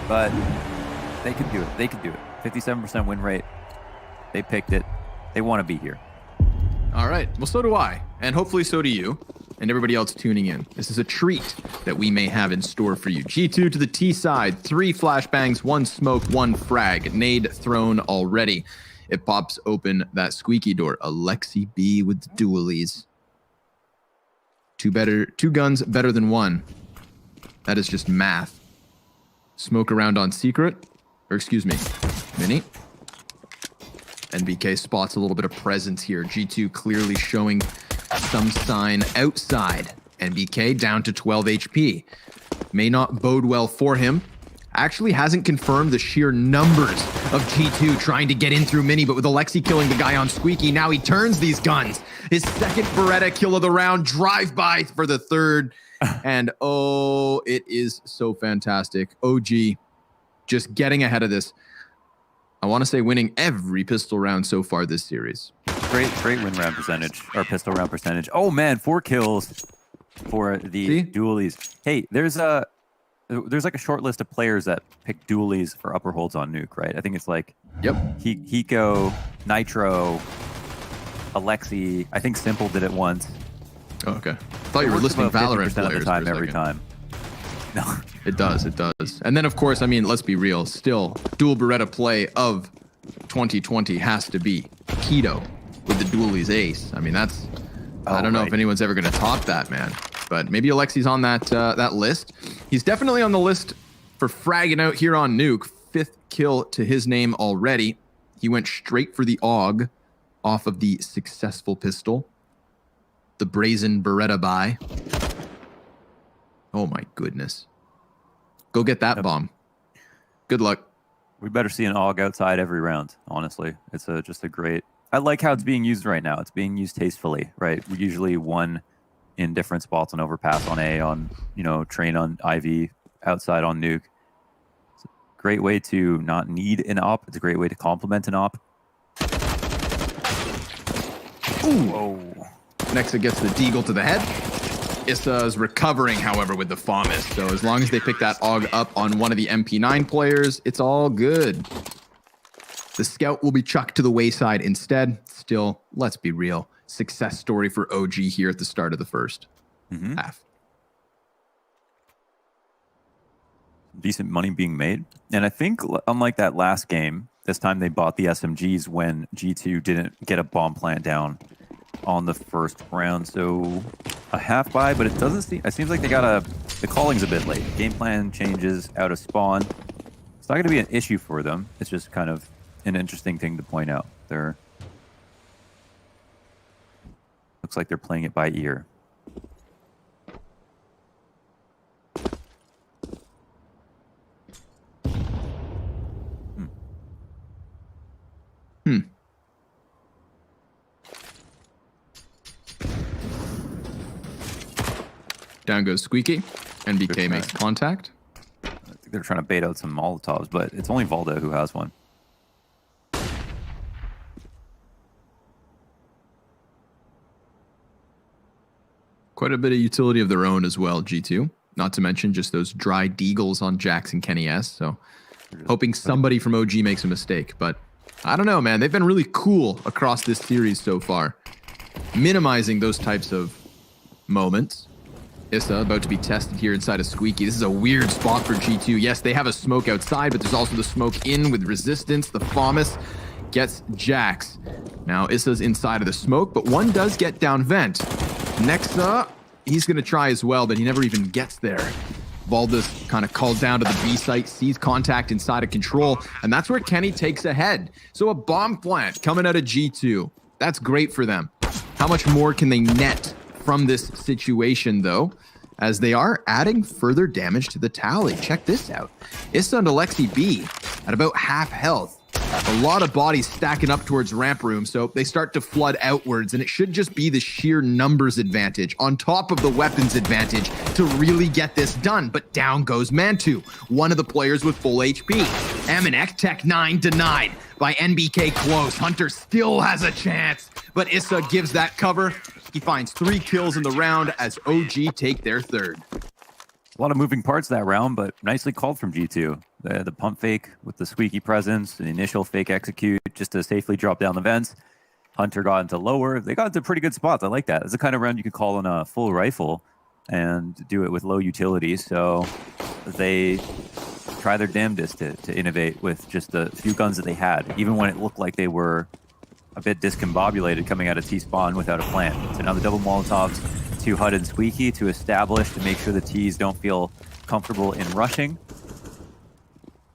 but they could do it. They could do it. 57% win rate. They picked it. They want to be here. All right. Well, so do I. And hopefully so do you and everybody else tuning in. This is a treat that we may have in store for you. G2 to the T side. 3 flashbangs, 1 smoke, 1 frag. Nade thrown already. It pops open that squeaky door. Alexi B with the dualies. 2 guns better than 1. That is just math. Smoke around on secret. Or excuse me, Mini. NBK spots a little bit of presence here. G2 clearly showing some sign outside. NBK down to 12 HP. May not bode well for him. Actually hasn't confirmed the sheer numbers of G2 trying to get in through Mini, but with Alexi killing the guy on Squeaky, now he turns these guns. His second Beretta kill of the round, drive-by for the third. And oh, it is so fantastic. OG just getting ahead of this. I want to say winning every pistol round so far this series. Great win round percentage, or pistol round percentage. Oh man, 4 kills for the dualies. Hey, there's like a short list of players that pick dualies for upper holds on Nuke, right? I think it's like Hiko, Nitro, Alexi. I think Simple did it once. Oh, okay. I thought you were listing Valorant players of the time, every time. No. It does. And then, of course, I mean, let's be real. Still, dual Beretta play of 2020 has to be Keto with the dualies ace. I mean, that's... I don't know if anyone's ever going to top that, man. But maybe Alexi's on that list. He's definitely on the list for fragging out here on Nuke. 5th kill to his name already. He went straight for the AUG off of the successful pistol. The brazen Beretta buy. Oh my goodness. Go get that bomb. Good luck. We better see an AUG outside every round, honestly. It's just a great... I like how it's being used right now. It's being used tastefully, right? We usually one in different spots on overpass on A, on, train on IV, outside on Nuke. It's a great way to not need an op. It's a great way to complement an op. Ooh. Whoa. Nexa gets the deagle to the head. Issa is recovering, however, with the FAMAS. So as long as they pick that AUG up on one of the MP9 players, it's all good. The scout will be chucked to the wayside instead. Still, let's be real. Success story for OG here at the start of the first half. Decent money being made. And I think, unlike that last game, this time they bought the SMGs when G2 didn't get a bomb plant down on the first round. So a half buy, but it doesn't seem... It seems like they got the calling's a bit late. Game plan changes out of spawn. It's not going to be an issue for them. It's just kind of an interesting thing to point out. Looks like they're playing it by ear. Down goes Squeaky. NBK makes contact. I think they're trying to bait out some Molotovs, but it's only Valda who has one. Quite a bit of utility of their own as well, G2. Not to mention just those dry deagles on Jax and Kenny S. So hoping somebody from OG makes a mistake. But I don't know, man. They've been really cool across this series so far. Minimizing those types of moments. Issa about to be tested here inside of Squeaky. This is a weird spot for G2. Yes, they have a smoke outside, but there's also the smoke in with resistance. The FAMAS gets Jax. Now Issa's inside of the smoke, but one does get down vent. Nexa, he's going to try as well, but he never even gets there. Valda's kind of called down to the B site, sees contact inside of control, and that's where Kenny takes ahead. So a bomb plant coming out of G2. That's great for them. How much more can they net from this situation, though, as they are adding further damage to the tally? Check this out. Issa and Alexi B at about half health. A lot of bodies stacking up towards ramp room, so they start to flood outwards, and it should just be the sheer numbers advantage on top of the weapons advantage to really get this done. But down goes Mantu, one of the players with full HP. Amanek Tech 9 denied by NBK close. Hunter still has a chance, but Issa gives that cover. He finds 3 kills in the round as OG take their third. A lot of moving parts that round, but nicely called from G2. the pump fake with the squeaky presence, the initial fake execute just to safely drop down the vents. Hunter got into lower. They got into pretty good spots. I like that. It's the kind of round you could call in a full rifle and do it with low utility. So they try their damnedest to innovate with just the few guns that they had, even when it looked like they were a bit discombobulated coming out of T-spawn without a plan. So now the double Molotovs to HUD and Squeaky to establish to make sure the Ts don't feel comfortable in rushing.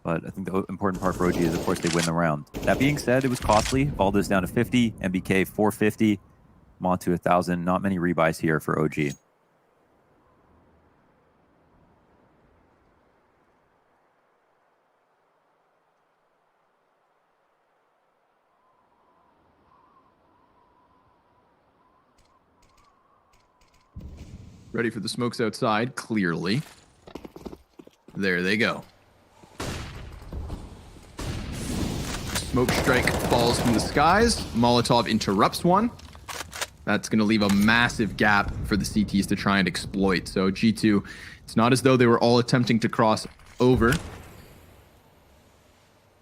But I think the important part for OG is, of course, they win the round. That being said, it was costly. Valda's down to 50, MBK 450, Mont to 1,000. Not many rebuys here for OG. Ready for the smokes outside, clearly. There they go. Smoke strike falls from the skies. Molotov interrupts one. That's going to leave a massive gap for the CTs to try and exploit. So G2, it's not as though they were all attempting to cross over.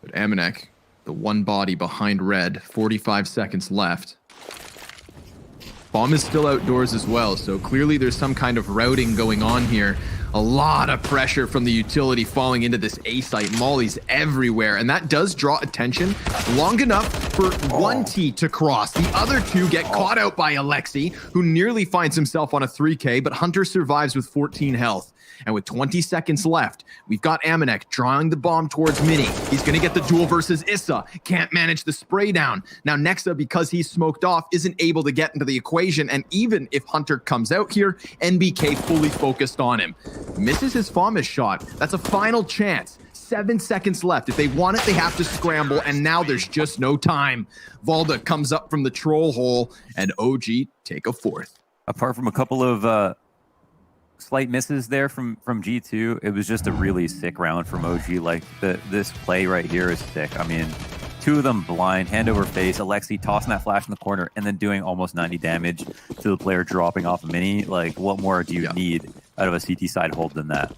But Amanek, the one body behind red, 45 seconds left. Bomb is still outdoors as well, so clearly there's some kind of routing going on here. A lot of pressure from the utility falling into this A site. Molly's everywhere, and that does draw attention long enough for one T to cross. The other two get caught out by Alexi, who nearly finds himself on a 3K, but Hunter survives with 14 health. And with 20 seconds left, we've got Amanek drawing the bomb towards Mini. He's going to get the duel versus Issa. Can't manage the spray down. Now Nexa, because he's smoked off, isn't able to get into the equation. And even if Hunter comes out here, NBK fully focused on him. Misses his FAMAS shot. That's a final chance. 7 seconds left. If they want it, they have to scramble. And now there's just no time. Valda comes up from the troll hole, and OG take a fourth. Apart from a couple of slight misses there from G2, it was just a really sick round from OG. Like this play right here is sick. I mean, two of them blind, hand over face, Alexi tossing that flash in the corner and then doing almost 90 damage to the player dropping off a mini. Like, what more do you need out of a CT side hold than that?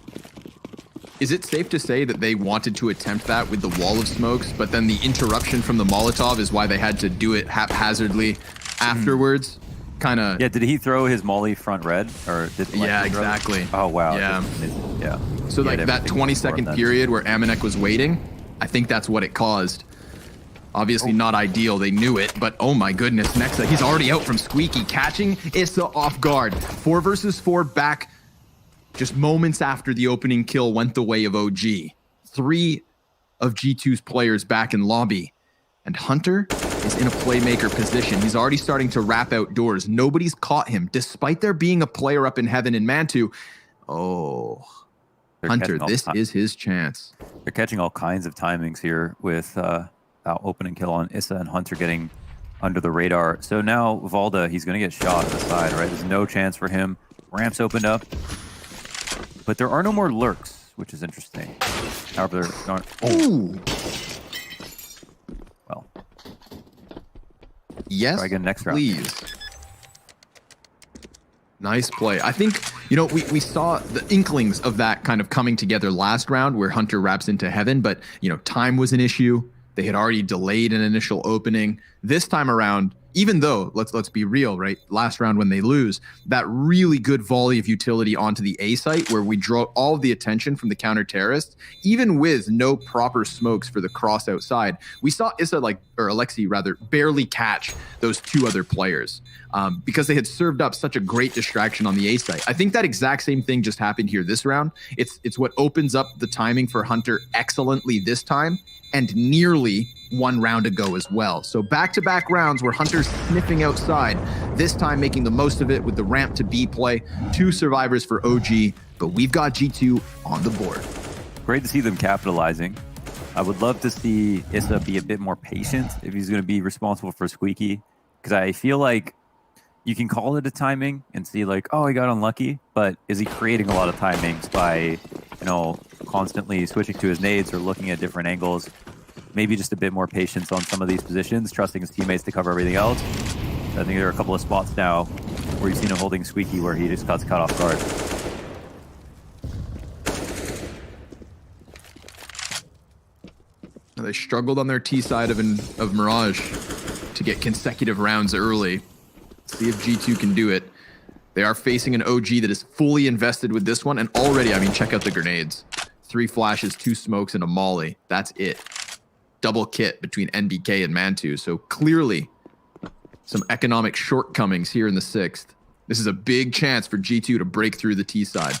Is it safe to say that they wanted to attempt that with the wall of smokes, but then the interruption from the Molotov is why they had to do it haphazardly afterwards? Kind of. Yeah, did he throw his molly front red, or did yeah, exactly. Oh wow. Yeah. Yeah. So like that 20-second period where Amanek was waiting, I think that's what it caused. Obviously not ideal, they knew it, but oh my goodness, Nexa, he's already out from Squeaky, catching Issa off guard. 4 versus 4 back just moments after the opening kill went the way of OG. 3 of G2's players back in lobby. And Hunter is in a playmaker position. He's already starting to wrap outdoors. Nobody's caught him, despite there being a player up in heaven in Mantu. Oh, Hunter, this is his chance. They're catching all kinds of timings here with that opening kill on Issa and Hunter getting under the radar. So now Valda, he's going to get shot on the side, right? There's no chance for him. Ramps opened up. But there are no more lurks, which is interesting. However, there aren't... Ooh. Well. Yes, try again next round. Please. Nice play. I think, you know, we saw the inklings of that kind of coming together last round where Hunter wraps into heaven, but, you know, time was an issue. They had already delayed an initial opening. This time around, even though, let's be real, right? Last round when they lose, that really good volley of utility onto the A site where we draw all of the attention from the counter terrorists, even with no proper smokes for the cross outside. We saw Issa, or Alexi rather, barely catch those 2 other players because they had served up such a great distraction on the A site. I think that exact same thing just happened here this round. It's what opens up the timing for Hunter excellently this time, and nearly 1 round ago as well. So back-to-back rounds where Hunter's sniffing outside, this time making the most of it with the ramp to B play. 2 survivors for OG, but we've got G2 on the board. Great to see them capitalizing. I would love to see Issa be a bit more patient if he's going to be responsible for Squeaky, because I feel like you can call it a timing and see like, oh, he got unlucky, but is he creating a lot of timings by, you know, constantly switching to his nades or looking at different angles? Maybe just a bit more patience on some of these positions, trusting his teammates to cover everything else. I think there are a couple of spots now where you've seen him holding Squeaky where he just got caught off guard. They struggled on their T side of Mirage to get consecutive rounds early. See if G2 can do it. They are facing an OG that is fully invested with this one. And already, I mean, check out the grenades. 3 flashes, 2 smokes, and a molly. That's it. Double kit between NBK and Mantu. So clearly, some economic shortcomings here in the 6th. This is a big chance for G2 to break through the T side.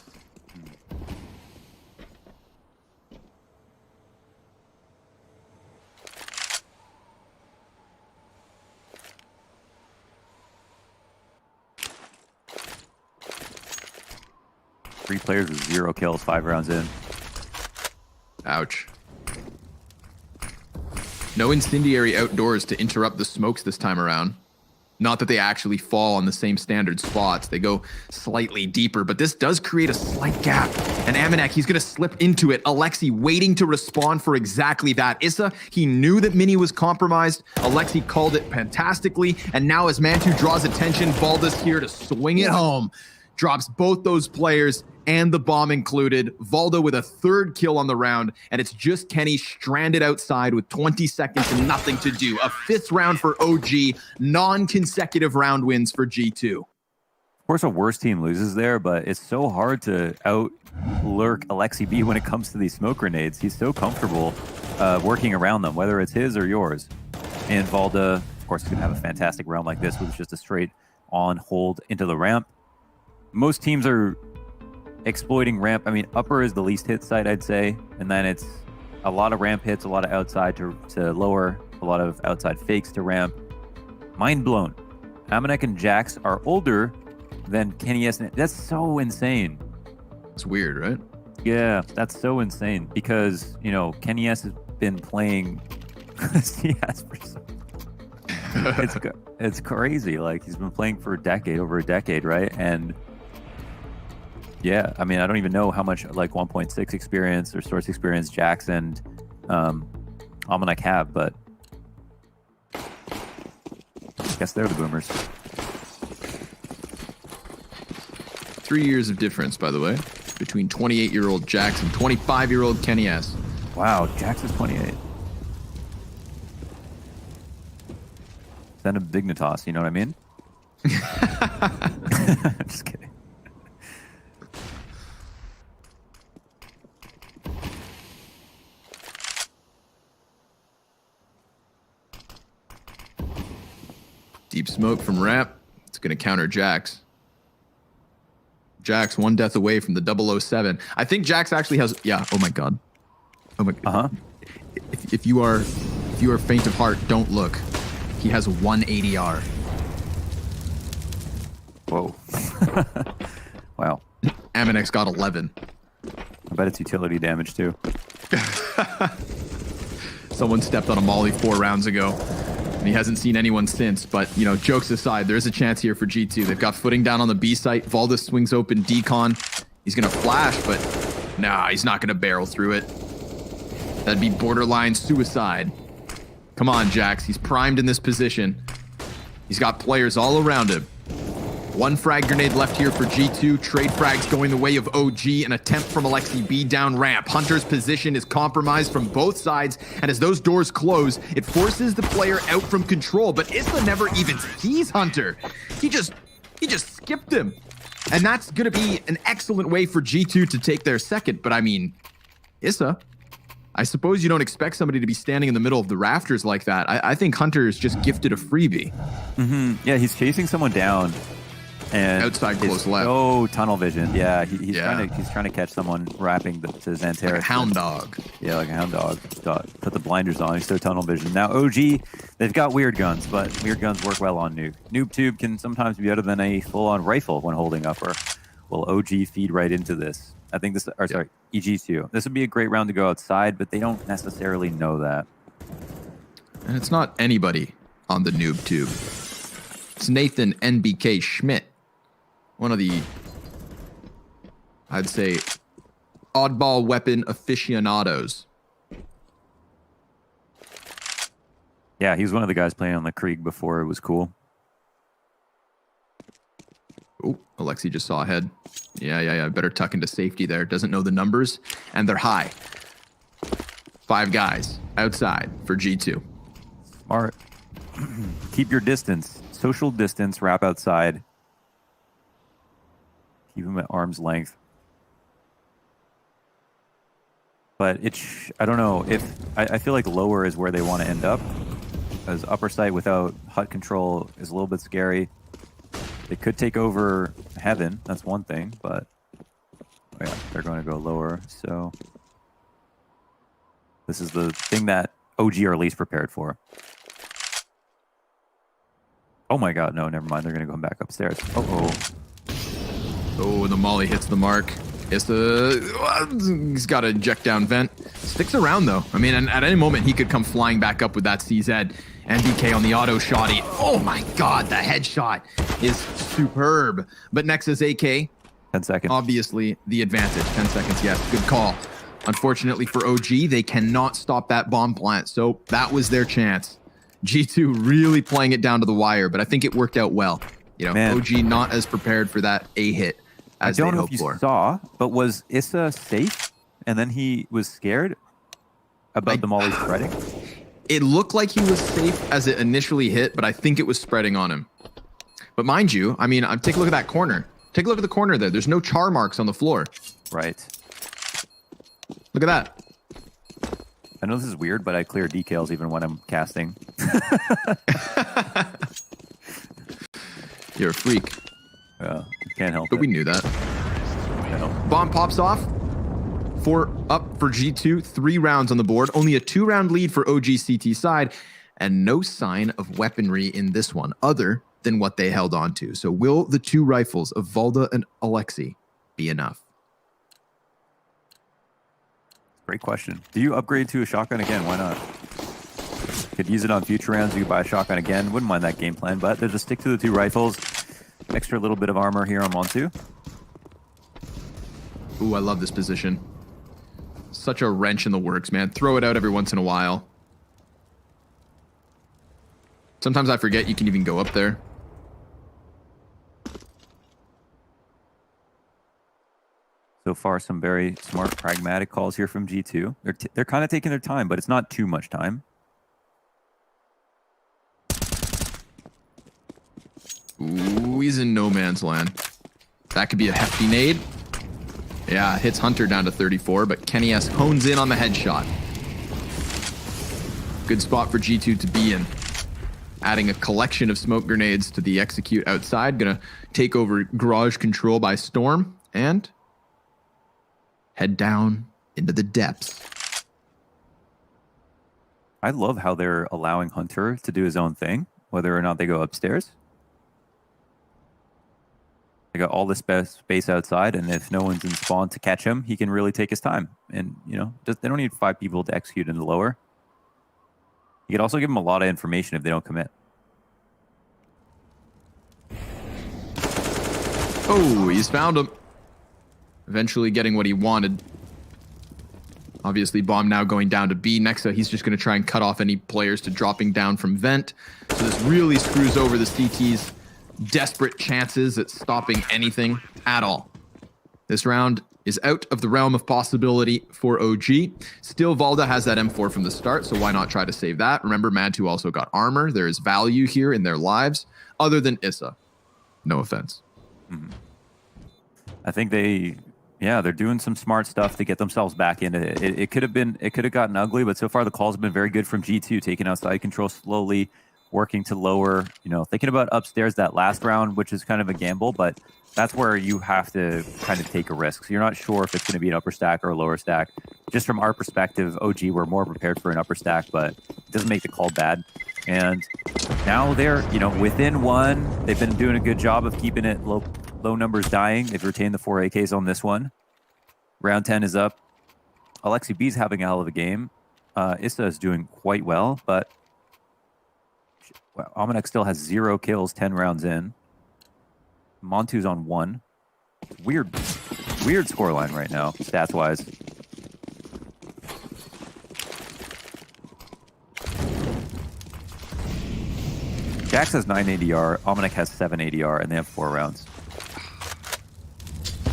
Three players with 0 kills, 5 rounds in. Ouch. No incendiary outdoors to interrupt the smokes this time around. Not that they actually fall on the same standard spots. They go slightly deeper, but this does create a slight gap. And Amanek, he's going to slip into it. Alexi waiting to respond for exactly that. Issa, he knew that Mini was compromised. Alexi called it fantastically. And now as Mantu draws attention, Valda's here to swing it home. Drops both those players and the bomb included. Valda with a 3rd kill on the round, and it's just Kenny stranded outside with 20 seconds and nothing to do. A 5th round for OG, non-consecutive round wins for G2. Of course, a worse team loses there, but it's so hard to out-lurk Alexi B when it comes to these smoke grenades. He's so comfortable working around them, whether it's his or yours. And Valda, of course, is going to have a fantastic round like this with just a straight on hold into the ramp. Most teams are exploiting ramp. I mean, upper is the least hit site, I'd say. And then it's a lot of ramp hits, a lot of outside to lower, a lot of outside fakes to ramp. Mind blown. Amanek and Jax are older than Kenny S. That's so insane. It's weird, right? Yeah, that's so insane because, you know, Kenny S. has been playing CS for so it's crazy. Like, he's been playing for over a decade, right? And yeah, I mean, I don't even know how much like 1.6 experience or source experience Jax and Amanek have, but I guess they're the boomers. 3 years of difference, by the way, between 28-year-old Jax and 25-year-old Kenny S. Wow, Jax is 28. Send him Dignitas, you know what I mean? Just kidding. Deep smoke from ramp. It's going to counter Jax. Jax 1 death away from the 007. I think Jax actually has. Yeah. Oh my god. Oh my. If you are faint of heart, don't look. He has 1 ADR. Whoa. Wow. Amanek's got 11. I bet it's utility damage too. Someone stepped on a molly 4 rounds ago. And he hasn't seen anyone since, but, you know, jokes aside, there is a chance here for G2. They've got footing down on the B site. Valda swings open decon. He's going to flash, but nah, he's not going to barrel through it. That'd be borderline suicide. Come on, Jax. He's primed in this position. He's got players all around him. 1 frag grenade left here for G2. Trade frags going the way of OG. An attempt from Alexi B down ramp. Hunter's position is compromised from both sides, and as those doors close, it forces the player out from control. But Issa never even sees Hunter. He just skipped him. And that's going to be an excellent way for G2 to take their second. But I mean, Issa, I suppose you don't expect somebody to be standing in the middle of the rafters like that. I think Hunter is just gifted a freebie. Mm-hmm. Yeah, he's chasing someone down. And outside close left. Oh, tunnel vision. Yeah, he's trying to catch someone rapping to Xantares. Like a hound dog. Yeah, like a hound dog. Put the blinders on. He's so tunnel vision. Now OG, they've got weird guns, but weird guns work well on Nuke. Noob Tube can sometimes be better than a full-on rifle when holding upper. Will OG feed right into this? I think this. Or sorry, EG2. This would be a great round to go outside, but they don't necessarily know that. And it's not anybody on the Noob Tube. It's Nathan NBK Schmidt. One of the, I'd say, oddball weapon aficionados. Yeah, he was one of the guys playing on the Krieg before it was cool. Oh, Alexi just saw ahead. Yeah. Better tuck into safety there. Doesn't know the numbers, and they're high. 5 guys. outside for G2. Smart. Keep your distance. Social distance. Wrap outside. Keep him at arm's length. But I don't know if I feel like lower is where they want to end up. As upper site without hut control is a little bit scary. They could take over heaven. That's one thing, but oh yeah, they're going to go lower. So this is the thing that OG are least prepared for. Oh my god, no, never mind. They're going to go back upstairs. Uh-oh. Oh, the molly hits the mark. He's got to inject down vent. Sticks around, though. I mean, and at any moment, he could come flying back up with that CZ. NBK on the auto shotty. Oh my god, the headshot is superb. But next is AK. 10 seconds. Obviously, the advantage. 10 seconds, yes. Good call. Unfortunately for OG, they cannot stop that bomb plant. So that was their chance. G2 really playing it down to the wire, but I think it worked out well. You know, Man. OG not as prepared for that A hit as they I don't know hoped if you for. saw, but was Issa safe? And then he was scared about the molly spreading? It looked like he was safe as it initially hit, but I think it was spreading on him. But mind you, I mean, take a look at that corner. Take a look at the corner there. There's no char marks on the floor. Right. Look at that. I know this is weird, but I clear decals even when I'm casting. You're a freak. Yeah, can't help But it. we knew that. Yeah. Bomb pops off. 4 up for G2. 3 rounds on the board. Only a 2-round lead for OG CT side. And no sign of weaponry in this one other than what they held on to. So will the 2 rifles of Valda and Alexi be enough? Great question. Do you upgrade to a shotgun again? Why not? Could use it on future rounds. You could buy a shotgun again. Wouldn't mind that game plan, but they'll just stick to the 2 rifles. Extra little bit of armor here on Montu. Ooh, I love this position. Such a wrench in the works, man. Throw it out every once in a while. Sometimes I forget you can even go up there. So far, some very smart, pragmatic calls here from G2. They're kind of taking their time, but it's not too much time. Ooh, he's in no man's land. That could be a hefty nade. Yeah, hits Hunter down to 34, but Kenny S hones in on the headshot. Good spot for G2 to be in. Adding a collection of smoke grenades to the execute outside. Gonna take over garage control by storm and head down into the depths. I love how they're allowing Hunter to do his own thing, whether or not they go upstairs. They got all this space outside, and if no one's in spawn to catch him, he can really take his time. And, you know, they don't need 5 people to execute in the lower. You could also give them a lot of information if they don't commit. Oh, he's found him. Eventually getting what he wanted. Obviously, bomb now going down to B. Nexa, he's just going to try and cut off any players to dropping down from vent. So this really screws over the CT's desperate chances at stopping anything at all. This round is out of the realm of possibility for OG. Still, Valda has that M4 from the start, so why not try to save that? Remember, Mad2 also got armor. There is value here in their lives, other than Issa. No offense. Mm-hmm. I think they're doing some smart stuff to get themselves back into it. It could have gotten ugly, but so far the calls have been very good from G2, taking outside control slowly, working to lower, you know, thinking about upstairs that last round, which is kind of a gamble, but that's where you have to kind of take a risk. So you're not sure if it's going to be an upper stack or a lower stack. Just from our perspective, OG, we're more prepared for an upper stack, but it doesn't make the call bad. And now they're, you know, within 1. They've been doing a good job of keeping it low numbers dying. They've retained the 4 AKs on this one. Round 10 is up. Alexi B's having a hell of a game. Issa is doing quite well, but Almanac still has 0 kills 10 rounds in. Montu's on 1. Weird scoreline right now, stats-wise. Jax has 9 ADR, Almanac has 7 ADR, and they have 4 rounds.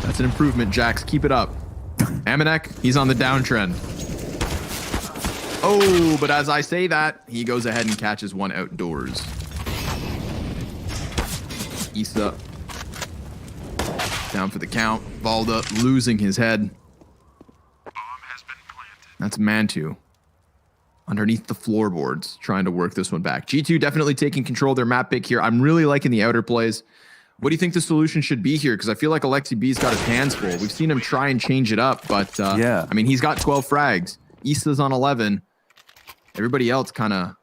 That's an improvement, Jax. Keep it up. Almanac, he's on the downtrend. Oh, but as I say that, he goes ahead and catches one outdoors. Issa down for the count. Valda losing his head. That's Mantu underneath the floorboards, trying to work this one back. G2 definitely taking control of their map pick here. I'm really liking the outer plays. What do you think the solution should be here? Because I feel like Alexi B's got his hands full. We've seen him try and change it up, but yeah. I mean, he's got 12 frags. Issa's on 11. Everybody else kind of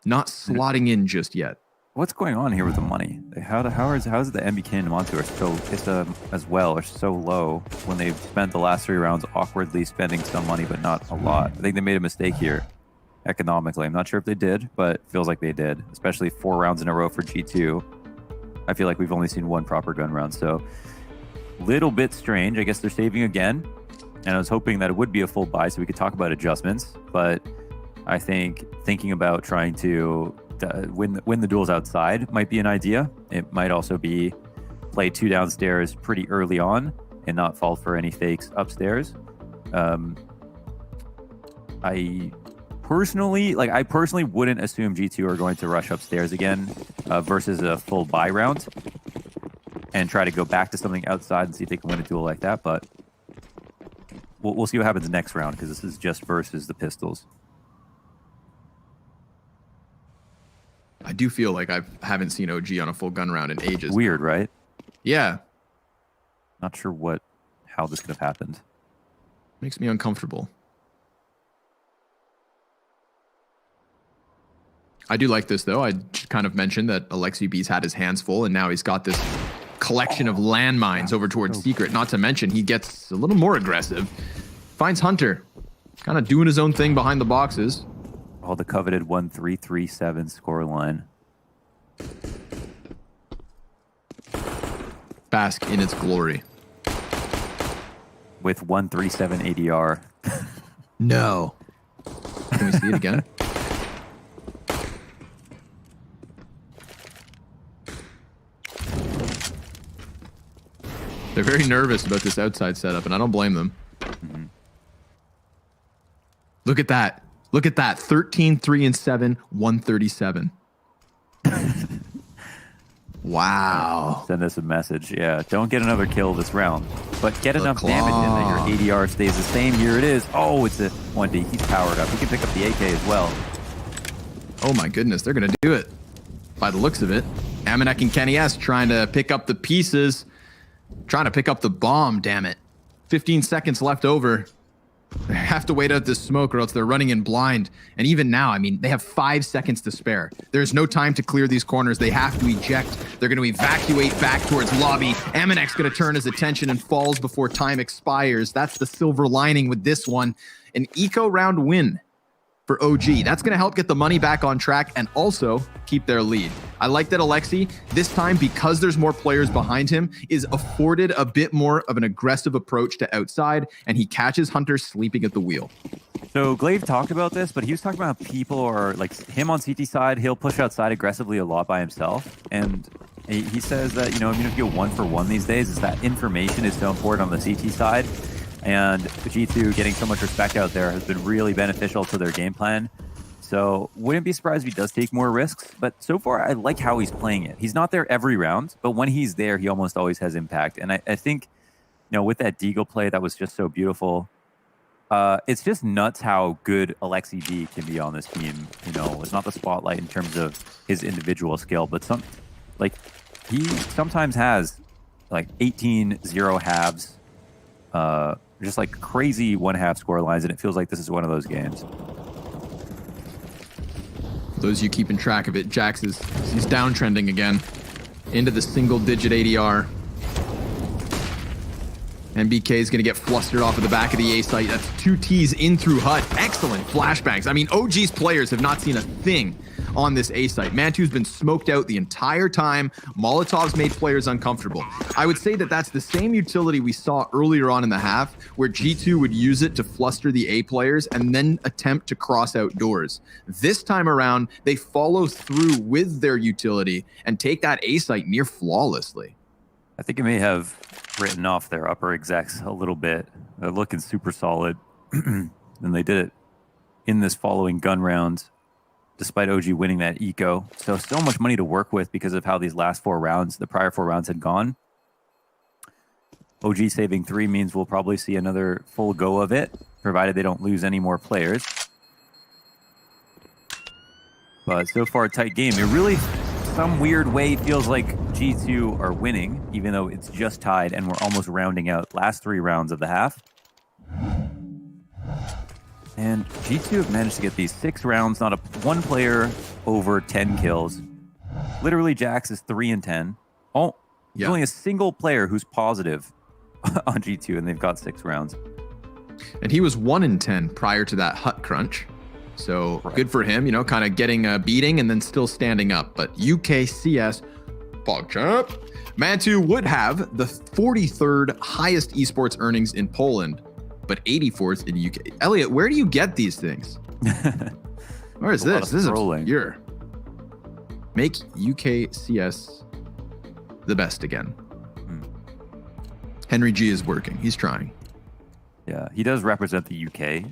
not slotting in just yet. What's going on here with the money? How is the MBK and Montu as well are so low when they've spent the last 3 rounds awkwardly spending some money, but not a lot? I think they made a mistake here economically. I'm not sure if they did, but it feels like they did, especially 4 rounds in a row for G2. I feel like we've only seen 1 proper gun round, so little bit strange. I guess they're saving again, and I was hoping that it would be a full buy so we could talk about adjustments, but I think thinking about trying to win the duels outside might be an idea. It might also be play 2 downstairs pretty early on and not fall for any fakes upstairs. I personally wouldn't assume G2 are going to rush upstairs again versus a full buy round and try to go back to something outside and see if they can win a duel like that. But we'll see what happens next round, because this is just versus the Pistols. I do feel like I haven't seen OG on a full gun round in ages. Weird, right? Yeah. Not sure how this could have happened. Makes me uncomfortable. I do like this, though. I kind of mentioned that Alexi B's had his hands full, and now he's got this collection of landmines over towards Secret. Not to mention, he gets a little more aggressive. Finds Hunter. Kind of doing his own thing behind the boxes. Oh, the coveted 1-3-3-7 scoreline. Bask in its glory. With 137 ADR. No. Can we see it again? They're very nervous about this outside setup, and I don't blame them. Mm-hmm. Look at that. Look at that. 13, 3, and 7, 137. Wow. Send us a message. Yeah, don't get another kill this round, but get enough damage in that your ADR stays the same. Here it is. Oh, it's a 1D. He's powered up. He can pick up the AK as well. Oh my goodness, they're going to do it. By the looks of it. Amanek and Kenny S trying to pick up the pieces. Trying to pick up the bomb, damn it. 15 seconds left over. They have to wait out this smoke or else they're running in blind. And even now, I mean, they have 5 seconds to spare. There's no time to clear these corners. They have to eject. They're going to evacuate back towards lobby. Amanek's going to turn his attention and falls before time expires. That's the silver lining with this one. An eco round win for OG. That's going to help get the money back on track and also keep their lead. I like that Alexi, this time, because there's more players behind him, is afforded a bit more of an aggressive approach to outside, and he catches Hunter sleeping at the wheel. So Glaive talked about this, but he was talking about people are like him on CT side, he'll push outside aggressively a lot by himself. And he says that, you know, even if you go 1-for-1 these days, is that information is so important on the CT side. And G2 getting so much respect out there has been really beneficial to their game plan. So wouldn't be surprised if he does take more risks. But so far, I like how he's playing it. He's not there every round, but when he's there, he almost always has impact. And I think, you know, with that Deagle play, that was just so beautiful. It's just nuts how good Alexi B can be on this team. You know, it's not the spotlight in terms of his individual skill, but he sometimes has like 18-0 halves. Just like crazy 1/2 score lines, and it feels like this is one of those games. Those of you keeping track of it, Jax he's downtrending again into the single-digit ADR. MBK is going to get flustered off of the back of the A site. That's 2 Ts in through HUD. Excellent flashbangs. I mean, OG's players have not seen a thing on this A site. Mantu's been smoked out the entire time. Molotov's made players uncomfortable. I would say that that's the same utility we saw earlier on in the half, where G2 would use it to fluster the A players and then attempt to cross outdoors. This time around, they follow through with their utility and take that A site near flawlessly. I think it may have written off their upper execs a little bit. They're looking super solid, and they did it in this following gun round, despite OG winning that eco. So much money to work with because of how these last 4 rounds, the prior 4 rounds had gone. OG saving 3 means we'll probably see another full go of it, provided they don't lose any more players. But so far, a tight game. It really, some weird way, feels like G2 are winning, even though it's just tied and we're almost rounding out last 3 rounds of the half. And G2 have managed to get these 6 rounds, not one player over 10 kills. Literally, Jax is 3 and 10. Oh, there's only a single player who's positive on G2, and they've got 6 rounds. And he was 1 in 10 prior to that hut crunch. So good for him, you know, kind of getting a beating and then still standing up. But UKCS, PogChamp, Mantu would have the 43rd highest esports earnings in Poland, but 84th in UK. Elliot, where do you get these things? Where is this? This is obscure. Make UKCS the best again. Henry G is working. He's trying. Yeah, he does represent the UK.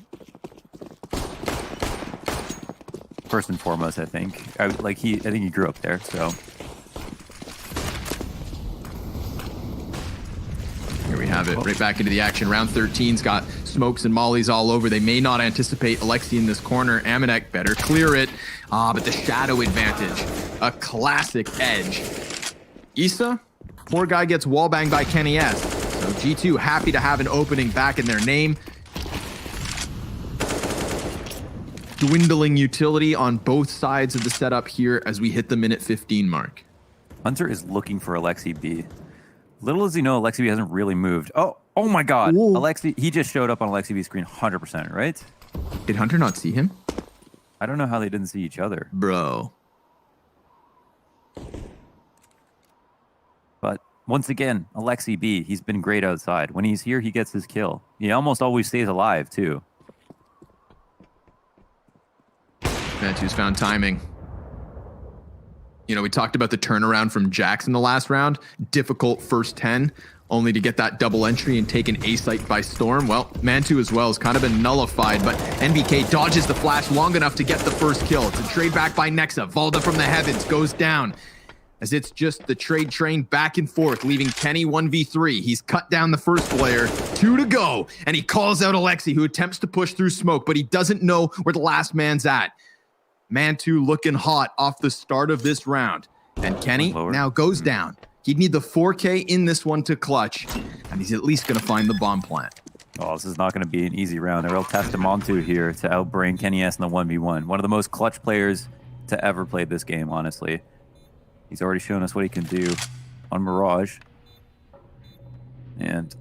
First and foremost, I think. I think he grew up there, so. Here we have it, right back into the action. Round 13's got smokes and mollies all over. They may not anticipate Alexi in this corner. Amanek better clear it. But the shadow advantage, a classic edge. Issa, poor guy gets wallbanged by Kenny S. So G2 happy to have an opening back in their name. Dwindling utility on both sides of the setup here as we hit the minute 15 mark. Hunter is looking for Alexi B. Little as you know, Alexi B hasn't really moved. Oh my God. Whoa. Alexi, he just showed up on Alexi B's screen 100%, right? Did Hunter not see him? I don't know how they didn't see each other. Bro. But once again, Alexi B, he's been great outside. When he's here, he gets his kill. He almost always stays alive, too. Mantu's found timing. You know, we talked about the turnaround from Jax in the last round. Difficult first 10, only to get that double entry and take an A site by storm. Well, Mantu as well has kind of been nullified, but NBK dodges the flash long enough to get the first kill. It's a trade back by Nexa. Valda from the heavens goes down as it's just the trade train back and forth, leaving Kenny 1v3. He's cut down the first player, 2 to go, and he calls out Alexi, who attempts to push through smoke, but he doesn't know where the last man's at. Mantu looking hot off the start of this round. And Kenny now goes down. He'd need the 4K in this one to clutch. And he's at least going to find the bomb plant. Oh, this is not going to be an easy round. A real test of Montu here to outbrain Kenny S in the 1v1. One of the most clutch players to ever play this game, honestly. He's already shown us what he can do on Mirage. And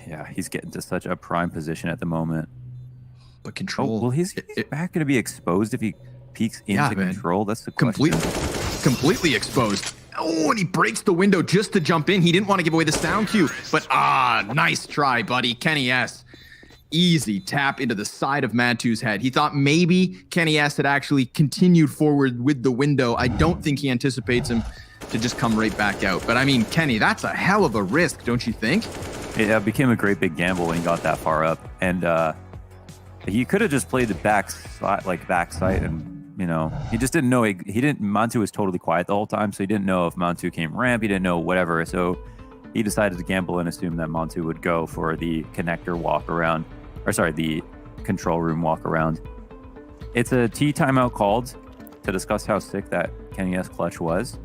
yeah, he's getting to such a prime position at the moment. But control. Oh, well, he's back going to be exposed if he peeks into control. That's the question. Completely exposed. Oh, and he breaks the window just to jump in. He didn't want to give away the sound cue, but nice try, buddy. Kenny S. Easy tap into the side of Mantu's head. He thought maybe Kenny S had actually continued forward with the window. I don't think he anticipates him to just come right back out. But I mean, Kenny, that's a hell of a risk, don't you think? It became a great big gamble when he got that far up. And he could have just played the back side and, you know, he just didn't know. Mantu was totally quiet the whole time, so he didn't know if Mantu came ramp. He didn't know whatever. So he decided to gamble and assume that Mantu would go for the connector walk around, the control room walk around. It's a T timeout called to discuss how sick that Kenny S clutch was.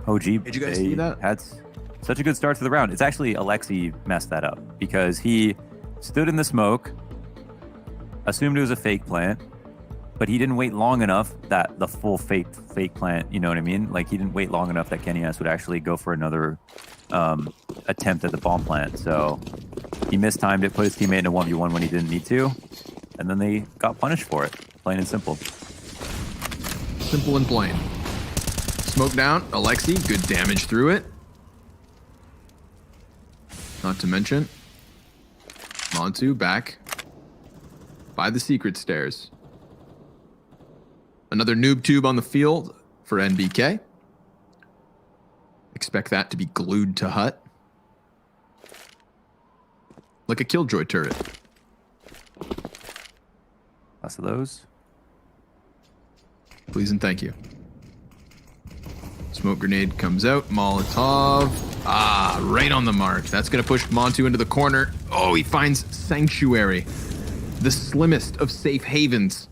OG, did you guys see that? Had such a good start to the round. It's actually Alexi messed that up because he stood in the smoke, assumed it was a fake plant, but he didn't wait long enough that the full fake plant, you know what I mean? Like, he didn't wait long enough that Kenny S would actually go for another attempt at the bomb plant. So he mistimed it, put his teammate in a 1v1 when he didn't need to, and then they got punished for it. Plain and simple. Simple and plain. Smoke down, Alexi, good damage through it. Not to mention, Montu back by the secret stairs. Another noob tube on the field for NBK. Expect that to be glued to hut. Like a Killjoy turret. Less of those. Please and thank you. Smoke grenade comes out. Molotov. Ah, right on the mark. That's going to push Montu into the corner. Oh, he finds Sanctuary. The slimmest of safe havens.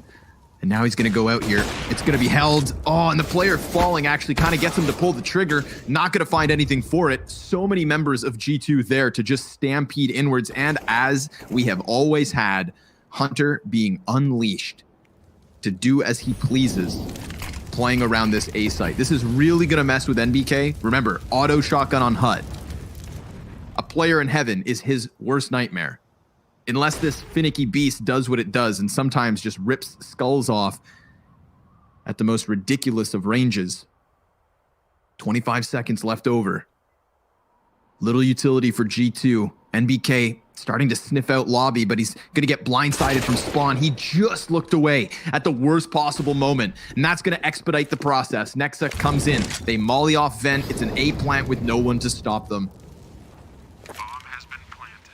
And now he's going to go out here. It's going to be held. Oh, and the player falling actually kind of gets him to pull the trigger. Not going to find anything for it. So many members of G2 there to just stampede inwards. And as we have always had, Hunter being unleashed to do as he pleases, playing around this A site. This is really going to mess with NBK. Remember, auto shotgun on HUD. A player in heaven is his worst nightmare. Unless this finicky beast does what it does and sometimes just rips skulls off at the most ridiculous of ranges. 25 seconds left over. Little utility for G2. NBK starting to sniff out lobby, but he's going to get blindsided from spawn. He just looked away at the worst possible moment, and that's going to expedite the process. Nexa comes in. They molly off vent. It's an A plant with no one to stop them. Bomb has been planted.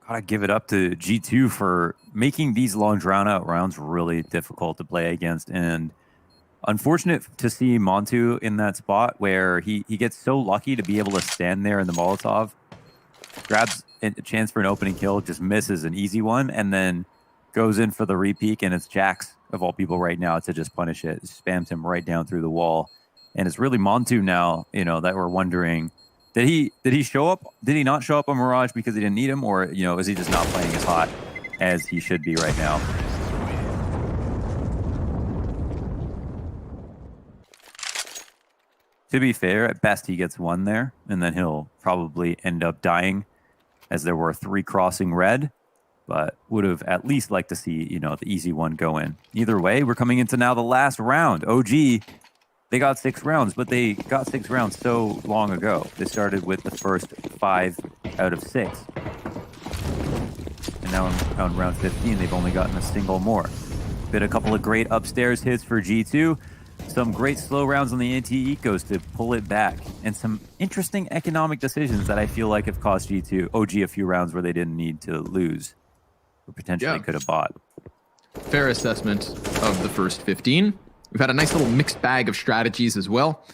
Gotta give it up to G2 for making these long drawn-out rounds really difficult to play against, and unfortunate to see Montu in that spot where he gets so lucky to be able to stand there in the Molotov, grabs a chance for an opening kill, just misses an easy one, and then goes in for the repeak, and it's Jax, of all people right now, to just punish it. Spams him right down through the wall. And it's really Montu now, that we're wondering, did he show up? Did he not show up on Mirage because he didn't need him? Or, is he just not playing as hot as he should be right now? To be fair, at best he gets one there, and then he'll probably end up dying, as there were 3 crossing red, but would have at least liked to see, the easy one go in. Either way, we're coming into now the last round. OG, they got 6 rounds, but they got 6 rounds so long ago. They started with the first 5 out of 6. And now on round 15, they've only gotten a single more. Been a couple of great upstairs hits for G2. Some great slow rounds on the anti-ecos to pull it back, and some interesting economic decisions that I feel like have cost OG a few rounds where they didn't need to lose, or potentially could have bought. Fair assessment of the first 15. We've had a nice little mixed bag of strategies as well.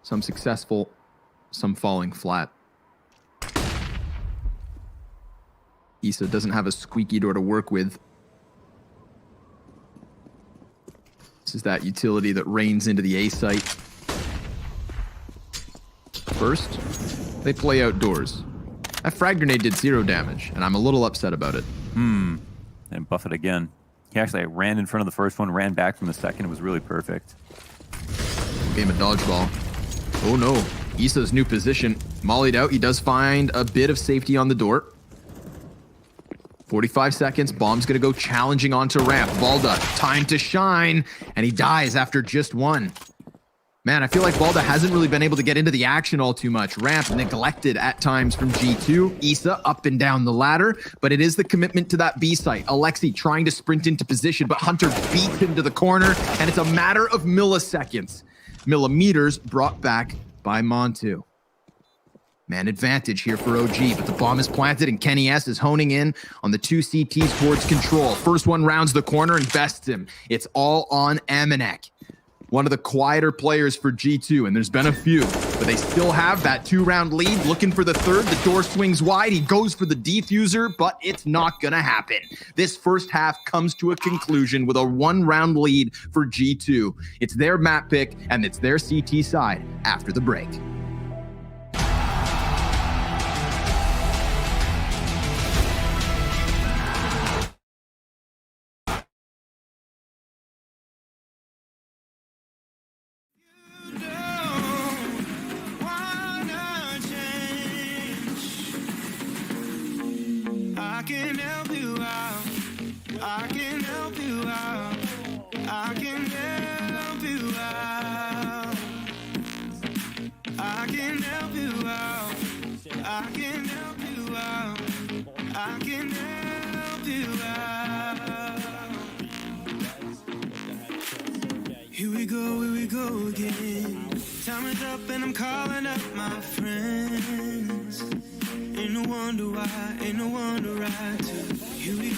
Some successful, some falling flat. Issa doesn't have a squeaky door to work with. This is that utility that rains into the A site. First, they play outdoors. That frag grenade did 0 damage, and I'm a little upset about it. And buff it again. He actually ran in front of the first one, ran back from the second. It was really perfect. Game of dodgeball. Oh no, Issa's new position. Mollied out, he does find a bit of safety on the door. 45 seconds, bomb's gonna go challenging onto ramp. Valda, time to shine, and he dies after just 1. Man, I feel like Valda hasn't really been able to get into the action all too much. Ramp neglected at times from G2. Issa up and down the ladder, but it is the commitment to that B site. Alexi trying to sprint into position, but Hunter beats him to the corner, and it's a matter of milliseconds. Millimeters brought back by Montu. Man advantage here for OG, but the bomb is planted and Kenny S is honing in on the 2 CTs towards control. First one rounds the corner and bests him. It's all on Amanek. One of the quieter players for G2, and there's been a few, but they still have that 2-round lead. Looking for the third, the door swings wide. He goes for the defuser, but it's not gonna happen. This first half comes to a conclusion with a 1-round lead for G2. It's their map pick, and it's their CT side after the break. I can help you out. I can help you out. I can help you out. I can help you out. I can help you out. I can help you out. Here we go again. Time is up and I'm calling up my friends. Ain't no wonder why, ain't no wonder why too. Here we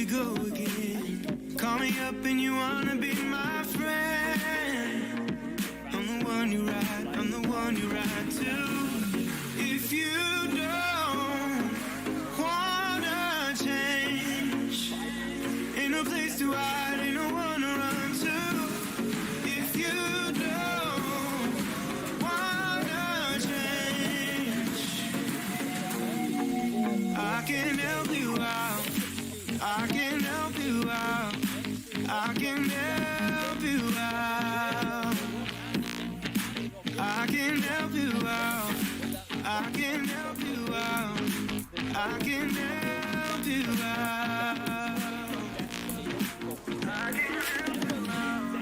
go again. Call me up and you wanna be my friend. I'm the one you ride, I'm the one you ride to. If you don't wanna change, ain't no place to hide, ain't no one to run to. If you don't wanna change, I can help you out. I can help you out. I can help you out. I can help you out. I can help you out. I can help you out. I can help you out.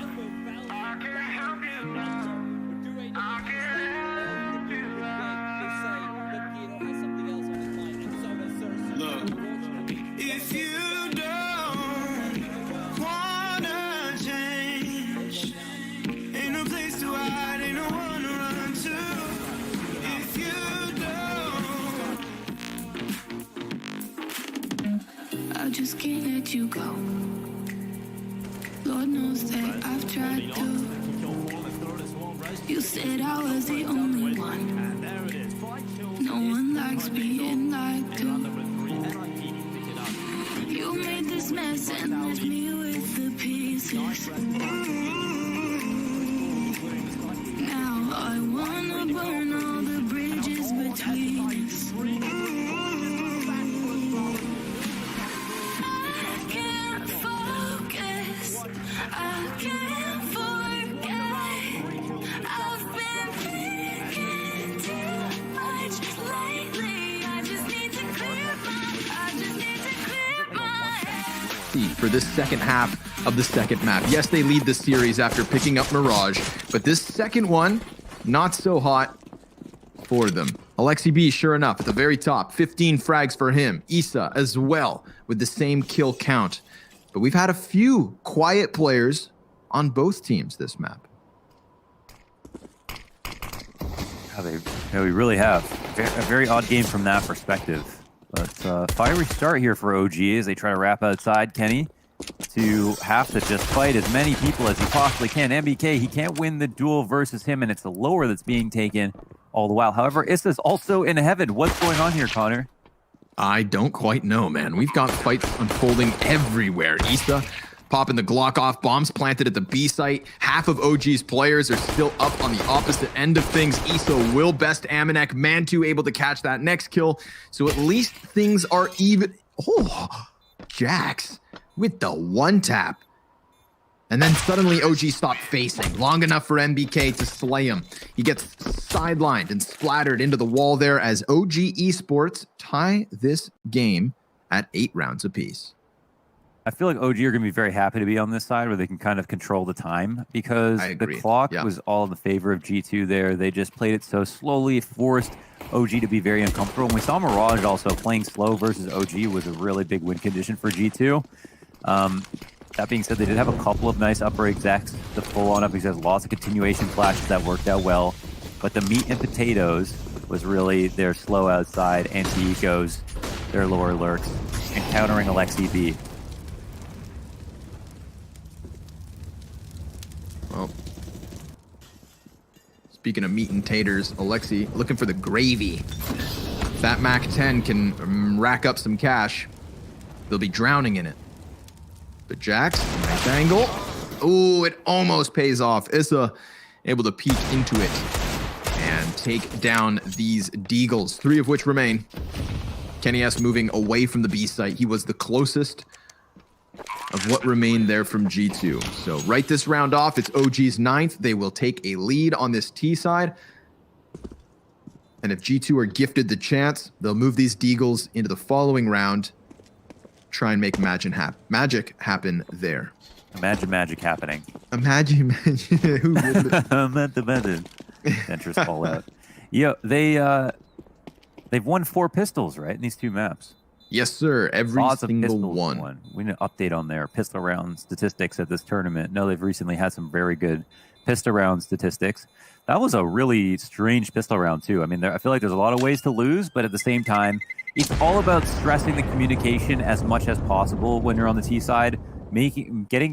I can help you out. I can help you out. Look, if you don't wanna change, ain't no place to hide, ain't no one to run to. If you don't, I just can't let you go. Lord knows that I've tried to. You said I was the only one. No one likes being lied to. You made this mess and left me with the pieces. Now I wanna burn all the bridges between us. I can't focus. I can't forget. I've been thinking too much lately. I just need to clear my head. For this second half of the second map. Yes, they lead the series after picking up Mirage, but this second one, not so hot for them. Alexi B, sure enough, at the very top, 15 frags for him. Issa as well, with the same kill count. But we've had a few quiet players on both teams this map. Yeah, we really have. A very odd game from that perspective. But fiery start here for OG as they try to wrap outside Kenny to have to just fight as many people as he possibly can. MBK, he can't win the duel versus him, and it's the lower that's being taken all the while. However, Issa's also in heaven. What's going on here, Connor? I don't quite know, man. We've got fights unfolding everywhere. Issa popping the Glock off, bombs planted at the B site. Half of OG's players are still up on the opposite end of things. Issa will best Amanek. Mantu able to catch that next kill. So at least things are even. Oh, Jax with the one tap. And then suddenly OG stopped facing. Long enough for MBK to slay him. He gets sidelined and splattered into the wall there as OG Esports tie this game at 8 rounds apiece. I feel like OG are going to be very happy to be on this side where they can kind of control the time because the clock was all in the favor of G2 there. They just played it so slowly, it forced OG to be very uncomfortable. And we saw Mirage also playing slow versus OG was a really big win condition for G2. That being said, they did have a couple of nice upper execs. The full-on up execs, lots of continuation flashes that worked out well. But the meat and potatoes was really their slow outside, anti-ecos, their lower lurks, and countering Alexi B. Well, speaking of meat and taters, Alexi looking for the gravy. If that Mac 10 can rack up some cash, they'll be drowning in it. But Jax, nice angle. Ooh, it almost pays off. Issa able to peek into it and take down these Deagles, 3 of which remain. Kenny S moving away from the B site. He was the closest of what remained there from G2. So right this round off, it's OG's 9th. They will take a lead on this T side. And if G2 are gifted the chance, they'll move these Deagles into the following round. Try and make magic happen there. Imagine magic happening. Imagine. Who would? Imagine. Ventress call out. Yeah, they've won 4 pistols, right, in these 2 maps. Yes, sir. Every Lots single of pistols one. We need an update on their pistol round statistics at this tournament. No, they've recently had some very good pistol round statistics. That was a really strange pistol round too. I mean, I feel like there's a lot of ways to lose, but at the same time, it's all about stressing the communication as much as possible when you're on the T side, adding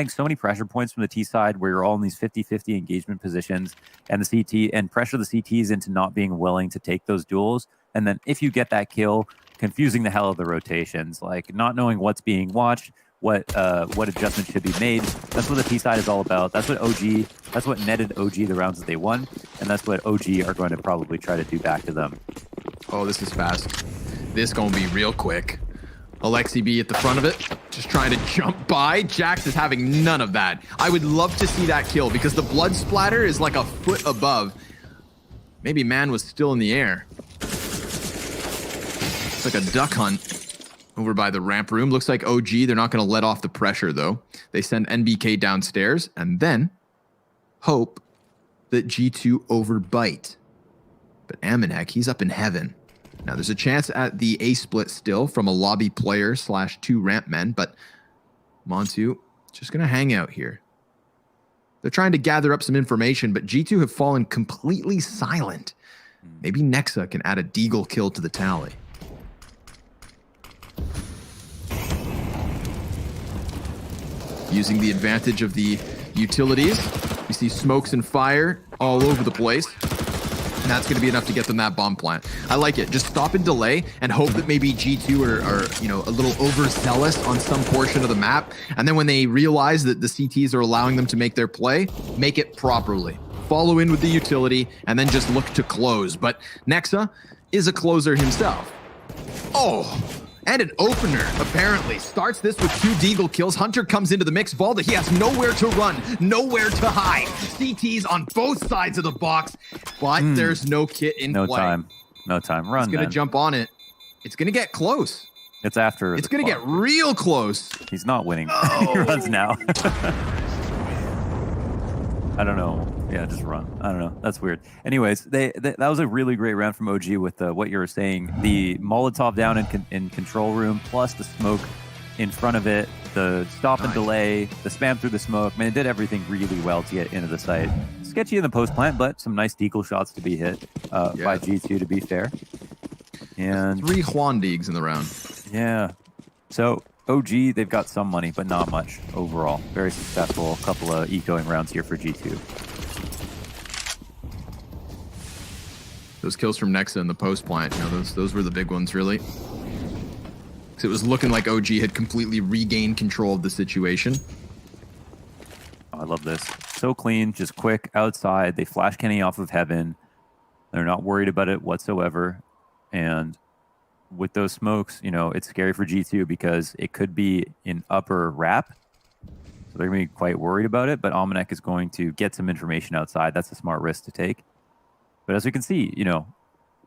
so many pressure points from the T side where you're all in these 50-50 engagement positions, and the CT and pressure the CTs into not being willing to take those duels. And then if you get that kill, confusing the hell out of the rotations, like not knowing what's being watched, what adjustments should be made. That's what the T side is all about. That's what netted OG the rounds that they won, and that's what OG are going to probably try to do back to them. Oh, this is fast. This gonna be real quick. Alexi B at the front of it, just trying to jump by. Jax is having none of that. I would love to see that kill because the blood splatter is like a foot above. Maybe man was still in the air. It's like a duck hunt over by the ramp room. Looks like OG, they're not going to let off the pressure, though. They send NBK downstairs and then hope that G2 overbite. But Amanek, he's up in heaven. Now, there's a chance at the A split still from a lobby player / 2 ramp men, but Montu just going to hang out here. They're trying to gather up some information, but G2 have fallen completely silent. Maybe Nexa can add a deagle kill to the tally. Using the advantage of the utilities, we see smokes and fire all over the place. And that's going to be enough to get them that bomb plant. I like it. Just stop and delay and hope that maybe G2 are a little overzealous on some portion of the map. And then when they realize that the CTs are allowing them to make their play, make it properly. Follow in with the utility and then just look to close. But Nexa is a closer himself. Oh, and an opener, apparently. Starts this with 2 deagle kills. Hunter comes into the mix. Valda, he has nowhere to run, nowhere to hide. CTs on both sides of the box, but there's no kit in play. No time. Run, He's going to jump on it. It's going to get close. It's after. It's going to get real close. He's not winning. Oh. He runs now. I don't know. Yeah, just run. I don't know. That's weird. Anyways, that was a really great round from OG with what you were saying. The Molotov down in control room, plus the smoke in front of it, the stop and delay, the spam through the smoke. I mean, it did everything really well to get into the site. Sketchy in the post plant, but some nice deagle shots to be hit by G2, to be fair. And 3 Juan Deegs in the round. Yeah. So OG, they've got some money, but not much overall. Very successful. A couple of ecoing rounds here for G2. Those kills from Nexa in the post plant, those were the big ones, really. Because it was looking like OG had completely regained control of the situation. Oh, I love this. So clean, just quick, outside. They flash Kenny off of heaven. They're not worried about it whatsoever. And with those smokes, it's scary for G2 because it could be an upper wrap. So they're going to be quite worried about it. But Amanek is going to get some information outside. That's a smart risk to take. But as we can see,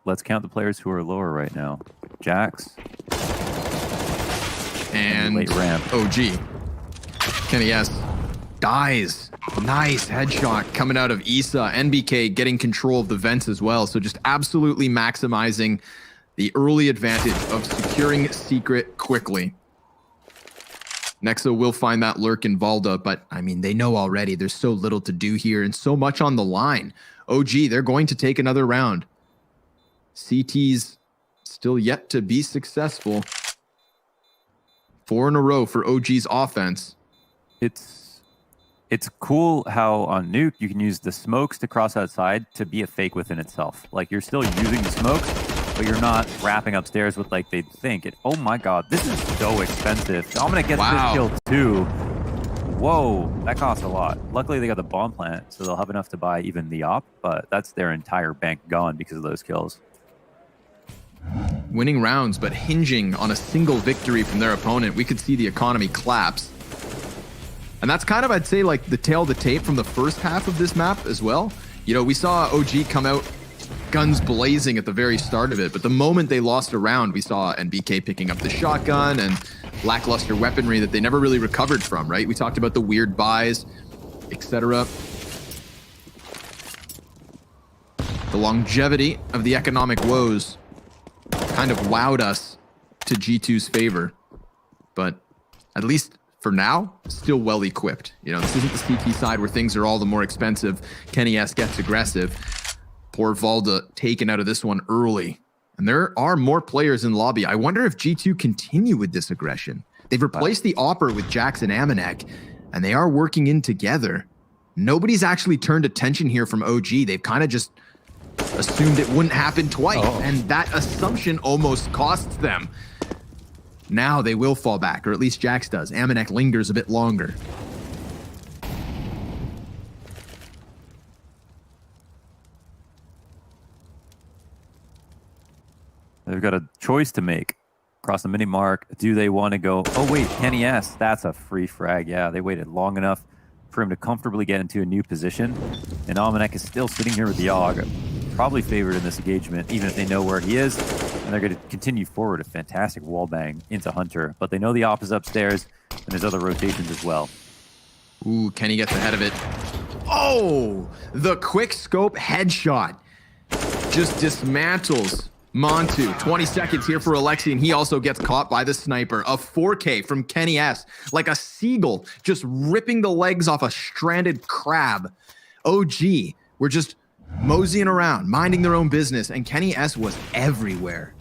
let's count the players who are lower right now. Jax. And late ramp. OG. Kenny S. Dies. Nice headshot coming out of Issa. NBK getting control of the vents as well. So just absolutely maximizing the early advantage of securing secret quickly. Nexa will find that lurk in Valda, but I mean, they know already there's so little to do here and so much on the line. OG, they're going to take another round. CT's still yet to be successful. 4 in a row for OG's offense. It's cool how on Nuke you can use the smokes to cross outside to be a fake within itself. Like you're still using the smokes, but you're not wrapping upstairs with like they'd think. Oh my god, this is so expensive. Dominic gets this kill too. Whoa, that costs a lot. Luckily they got the bomb plant, so they'll have enough to buy even the op, but that's their entire bank gone because of those kills. Winning rounds, but hinging on a single victory from their opponent. We could see the economy collapse. And that's kind of, I'd say, like the tail of the tape from the first half of this map as well. We saw OG come out guns blazing at the very start of it, but the moment they lost a round, we saw NBK picking up the shotgun and lackluster weaponry that they never really recovered from, right? We talked about the weird buys, etc. The longevity of the economic woes kind of wowed us to G2's favor, but at least for now, still well equipped. You know, this isn't the CT side where things are all the more expensive. Kenny S gets aggressive. Poor Valda taken out of this one early. And there are more players in lobby. I wonder if G2 continue with this aggression. They've replaced the Opper with Jax and Amanek, and they are working in together. Nobody's actually turned attention here from OG. They've kind of just assumed it wouldn't happen twice, and that assumption almost costs them. Now they will fall back, or at least Jax does. Amanek lingers a bit longer. They've got a choice to make. Across the mini mark, do they want to go, oh wait, Kenny S, that's a free frag. Yeah, they waited long enough for him to comfortably get into a new position. And Amanek is still sitting here with the AUG, probably favored in this engagement, even if they know where he is. And they're going to continue forward. A fantastic wall bang into Hunter. But they know the op is upstairs, and there's other rotations as well. Ooh, Kenny gets ahead of it. Oh, the quick scope headshot just dismantles Montu. 20 seconds here for Alexi, and he also gets caught by the sniper. A 4K from Kenny S, like a seagull, just ripping the legs off a stranded crab. OG were just moseying around, minding their own business, and Kenny S was everywhere.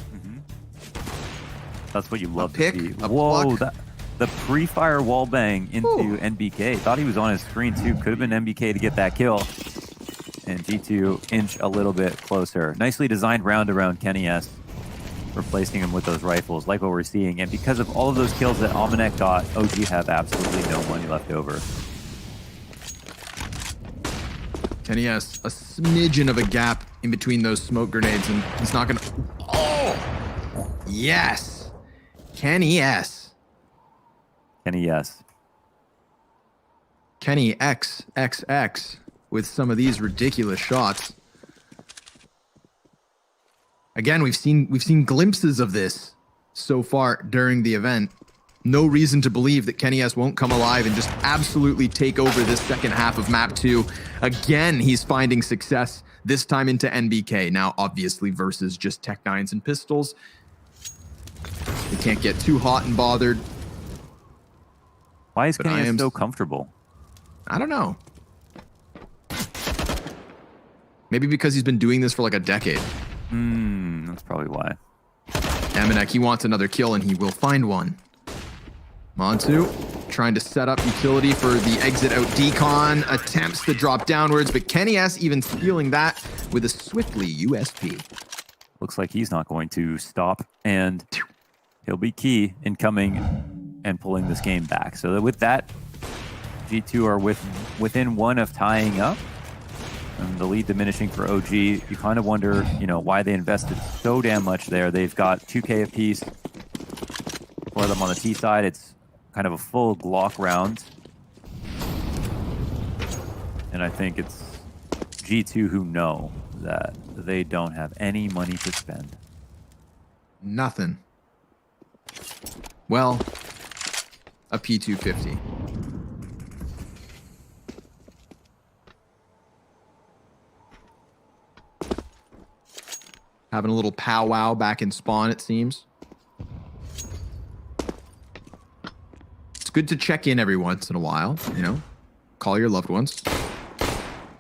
That's what you love pick, to see. a Whoa, pluck. the pre-fire wall bang into NBK. Thought he was on his screen too. Could have been NBK to get that kill. And G2 inch a little bit closer. Nicely designed round around Kenny S, replacing him with those rifles, like what we're seeing. And because of all of those kills that Amanek got, OG have absolutely no money left over. Kenny S, a smidgen of a gap in between those smoke grenades, and he's not gonna. Oh, yes, Kenny S. Kenny S. Kenny XXX with some of these ridiculous shots. Again, we've seen glimpses of this so far during the event. No reason to believe that Kenny S won't come alive and just absolutely take over this second half of map 2. Again, he's finding success, this time into NBK. Now, obviously, versus just Tech 9s and pistols. They can't get too hot and bothered. Why is Kenny S so comfortable? I don't know. Maybe because he's been doing this for like a decade. That's probably why. Amanek, he wants another kill, and he will find one. Montu trying to set up utility for the exit out decon. Attempts to drop downwards, but Kenny S even stealing that with a swiftly USP. Looks like he's not going to stop, and he'll be key in coming and pulling this game back. So with that, G2 are within one of tying up. And the lead diminishing for OG. You kind of wonder, why they invested so damn much there. They've got 2K apiece for them on the T side. It's kind of a full Glock round. And I think it's G2 who know that they don't have any money to spend. Nothing. Well, a P250. Having a little powwow back in spawn, it seems. It's good to check in every once in a while, call your loved ones.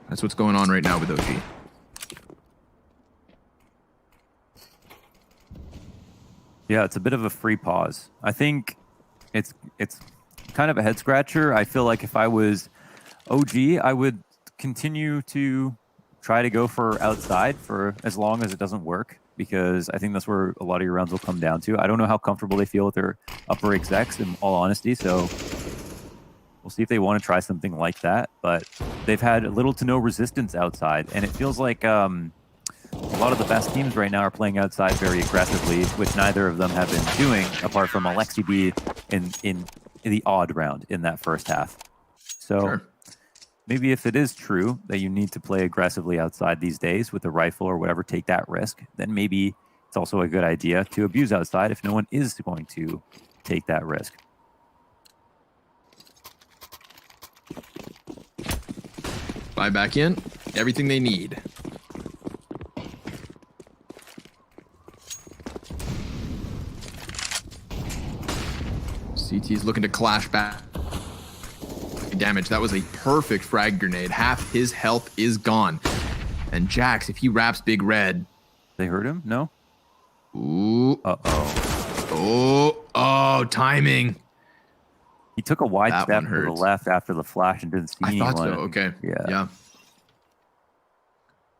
That's what's going on right now with OG. Yeah, it's a bit of a free pause. I think it's kind of a head scratcher. I feel like if I was OG, I would continue to try to go for outside for as long as it doesn't work, because I think that's where a lot of your rounds will come down to. I don't know how comfortable they feel with their upper execs, in all honesty, so we'll see if they want to try something like that. But they've had little to no resistance outside, and it feels like a lot of the best teams right now are playing outside very aggressively, which neither of them have been doing, apart from Alexi B in the odd round in that first half. So Sure. Maybe if it is true that you need to play aggressively outside these days with a rifle or whatever, take that risk, then maybe it's also a good idea to abuse outside if no one is going to take that risk. Buy back in. Everything they need. CT's looking to clash back damage. That was a perfect frag grenade. Half his health is gone. And Jax, if he wraps Big Red... They hurt him? No? Ooh. Uh-oh. Oh, timing. He took a wide That step one to the hurts. left after the flash and didn't see I anyone. thought so. Okay. Yeah.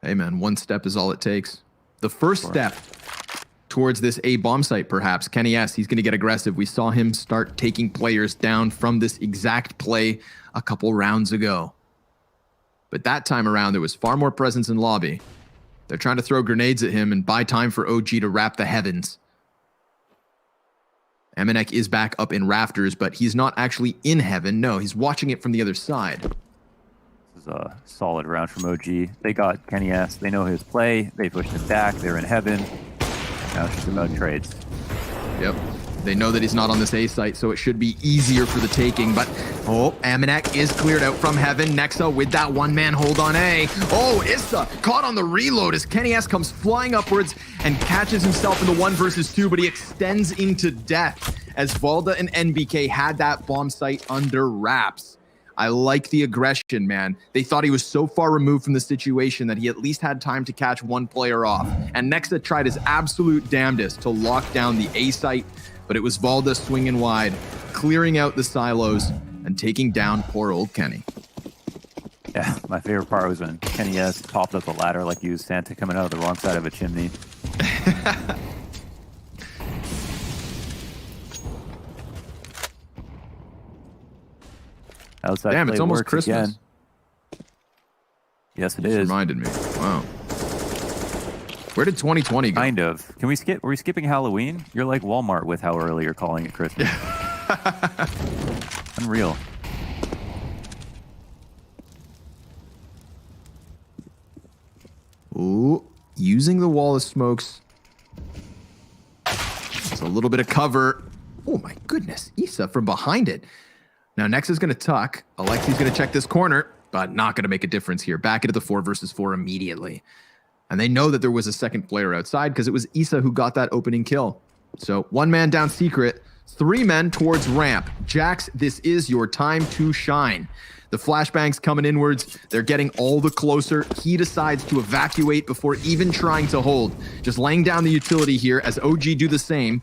Hey, man, one step is all it takes. The first step towards this A bomb site, perhaps. Kenny S, he's going to get aggressive. We saw him start taking players down from this exact play a couple rounds ago. But that time around, there was far more presence in lobby. They're trying to throw grenades at him and buy time for OG to wrap the heavens. Amanek is back up in rafters, but he's not actually in heaven. No, he's watching it from the other side. This is a solid round from OG. They got Kenny S. They know his play. They pushed him back. They're in heaven. Now it's just about trades. Yep. They know that he's not on this A site, so it should be easier for the taking. But, oh, Amanek is cleared out from heaven. Nexa with that one-man hold on A. Oh, Issa caught on the reload as Kenny S comes flying upwards and catches himself in the 1 versus 2, but he extends into death as Valda and NBK had that bomb site under wraps. I like the aggression, man. They thought he was so far removed from the situation that he at least had time to catch one player off. And Nexa tried his absolute damnedest to lock down the A site, but it was Valda swinging wide, clearing out the silos and taking down poor old Kenny. Yeah, my favorite part was when Kenny S popped up the ladder like he was Santa coming out of the wrong side of a chimney. Outside Damn, play it's almost works Christmas. again. Yes, it Just is. reminded me. Wow. Where did 2020 go? Kind of. Can we skip? Are we skipping Halloween? You're like Walmart with how early you're calling it Christmas. Unreal. Ooh, using the wall of smokes. It's a little bit of cover. Oh my goodness, Issa from behind it. Now Nexa's going to tuck. Alexi's going to check this corner, but not going to make a difference here. Back into the 4 versus 4 immediately. And they know that there was a second player outside because it was Issa who got that opening kill. So 1 man down secret, 3 men towards ramp. Jax, this is your time to shine. The flashbangs coming inwards. They're getting all the closer. He decides to evacuate before even trying to hold. Just laying down the utility here as OG do the same.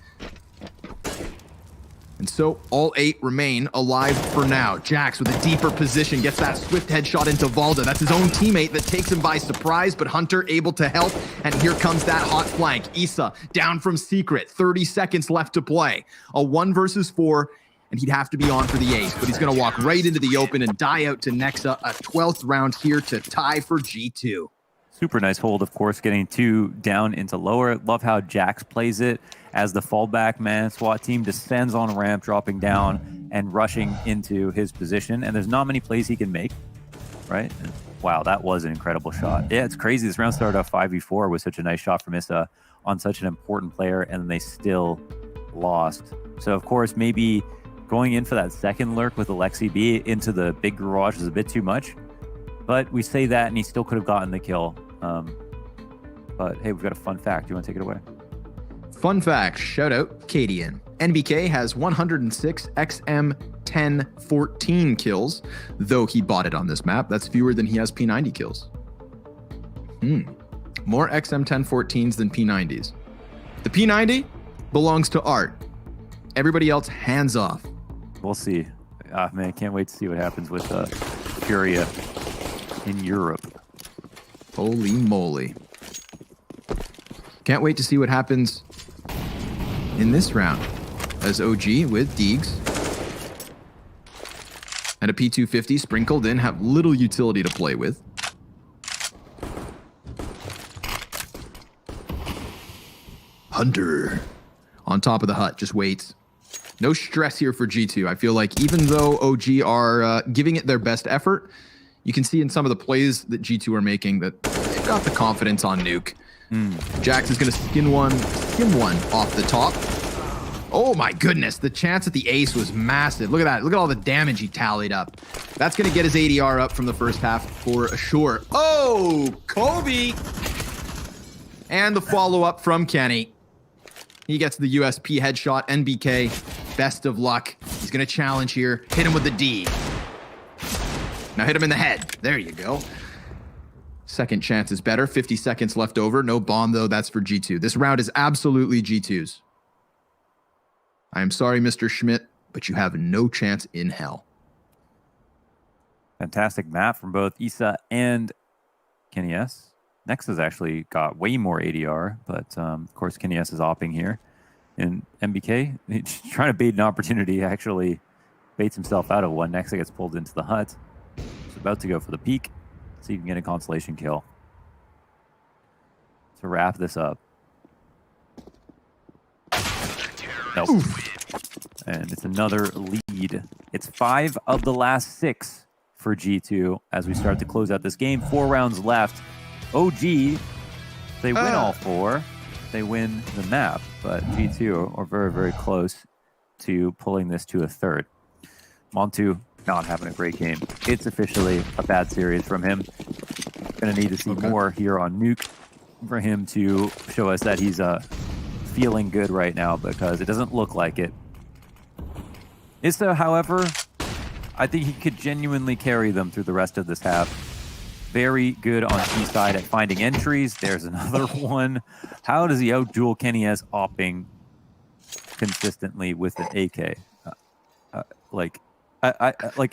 And so all 8 remain alive for now. Jax with a deeper position gets that swift headshot into Valda. That's his own teammate that takes him by surprise, but Hunter able to help. And here comes that hot flank. Issa down from secret. 30 seconds left to play. A 1 versus 4, and he'd have to be on for the ace, but he's going to walk right into the open and die out to Nexa. A 12th round here to tie for G2. Super nice hold, of course, getting 2 down into lower. Love how Jax plays it as the fallback man. SWAT team descends on ramp, dropping down and rushing into his position. And there's not many plays he can make, right? And wow, that was an incredible shot. Yeah, it's crazy. This round started off 5v4 with such a nice shot from Issa on such an important player, and they still lost. So, of course, maybe going in for that second lurk with Alexi B into the big garage is a bit too much. But we say that, and he still could have gotten the kill. But hey, we've got a fun fact. Do you want to take it away? Fun fact, shout out Cadian. NBK has 106 XM 1014 kills, though he bought it on this map. That's fewer than he has P90 kills. More XM 1014s than P90s. The P90 belongs to Art. Everybody else, hands off. We'll see. Man, can't wait to see what happens with Furia in Europe. Holy moly. Can't wait to see what happens in this round as OG with Deegs and a P250 sprinkled in have little utility to play with. Hunter on top of the hut just waits. No stress here for G2. I feel like even though OG are giving it their best effort, you can see in some of the plays that G2 are making that they've got the confidence on Nuke. Jax is going to skim one off the top. Oh my goodness, the chance at the ace was massive. Look at that. Look at all the damage he tallied up. That's going to get his ADR up from the first half for sure. Oh, Kobe! And the follow-up from Kenny. He gets the USP headshot. NBK, best of luck. He's going to challenge here. Hit him with the D. Now hit him in the head. There you go. Second chance is better. 50 seconds left over. No bomb, though. That's for G2. This round is absolutely G2's. I am sorry, Mr. Schmidt, but you have no chance in hell. Fantastic map from both Issa and Kenny S. Nexa's actually got way more ADR, but of course Kenny S is opping here. And MBK, he's trying to bait an opportunity, actually baits himself out of one. Nexa gets pulled into the hut. He's about to go for the peek. See if he can get a consolation kill. To wrap this up. Nope. And it's another lead. It's 5 of the last 6 for G2 as we start to close out this game. 4 rounds left. OG, they win all 4. They win the map, but G2 are very, very close to pulling this to a third. Montu not having a great game. It's officially a bad series from him. Gonna need to see more here on Nuke for him to show us that he's feeling good right now, because it doesn't look like it. Issa, however, I think he could genuinely carry them through the rest of this half. Very good on T side at finding entries. There's another one. How does he out-duel Kenny S opping consistently with an AK?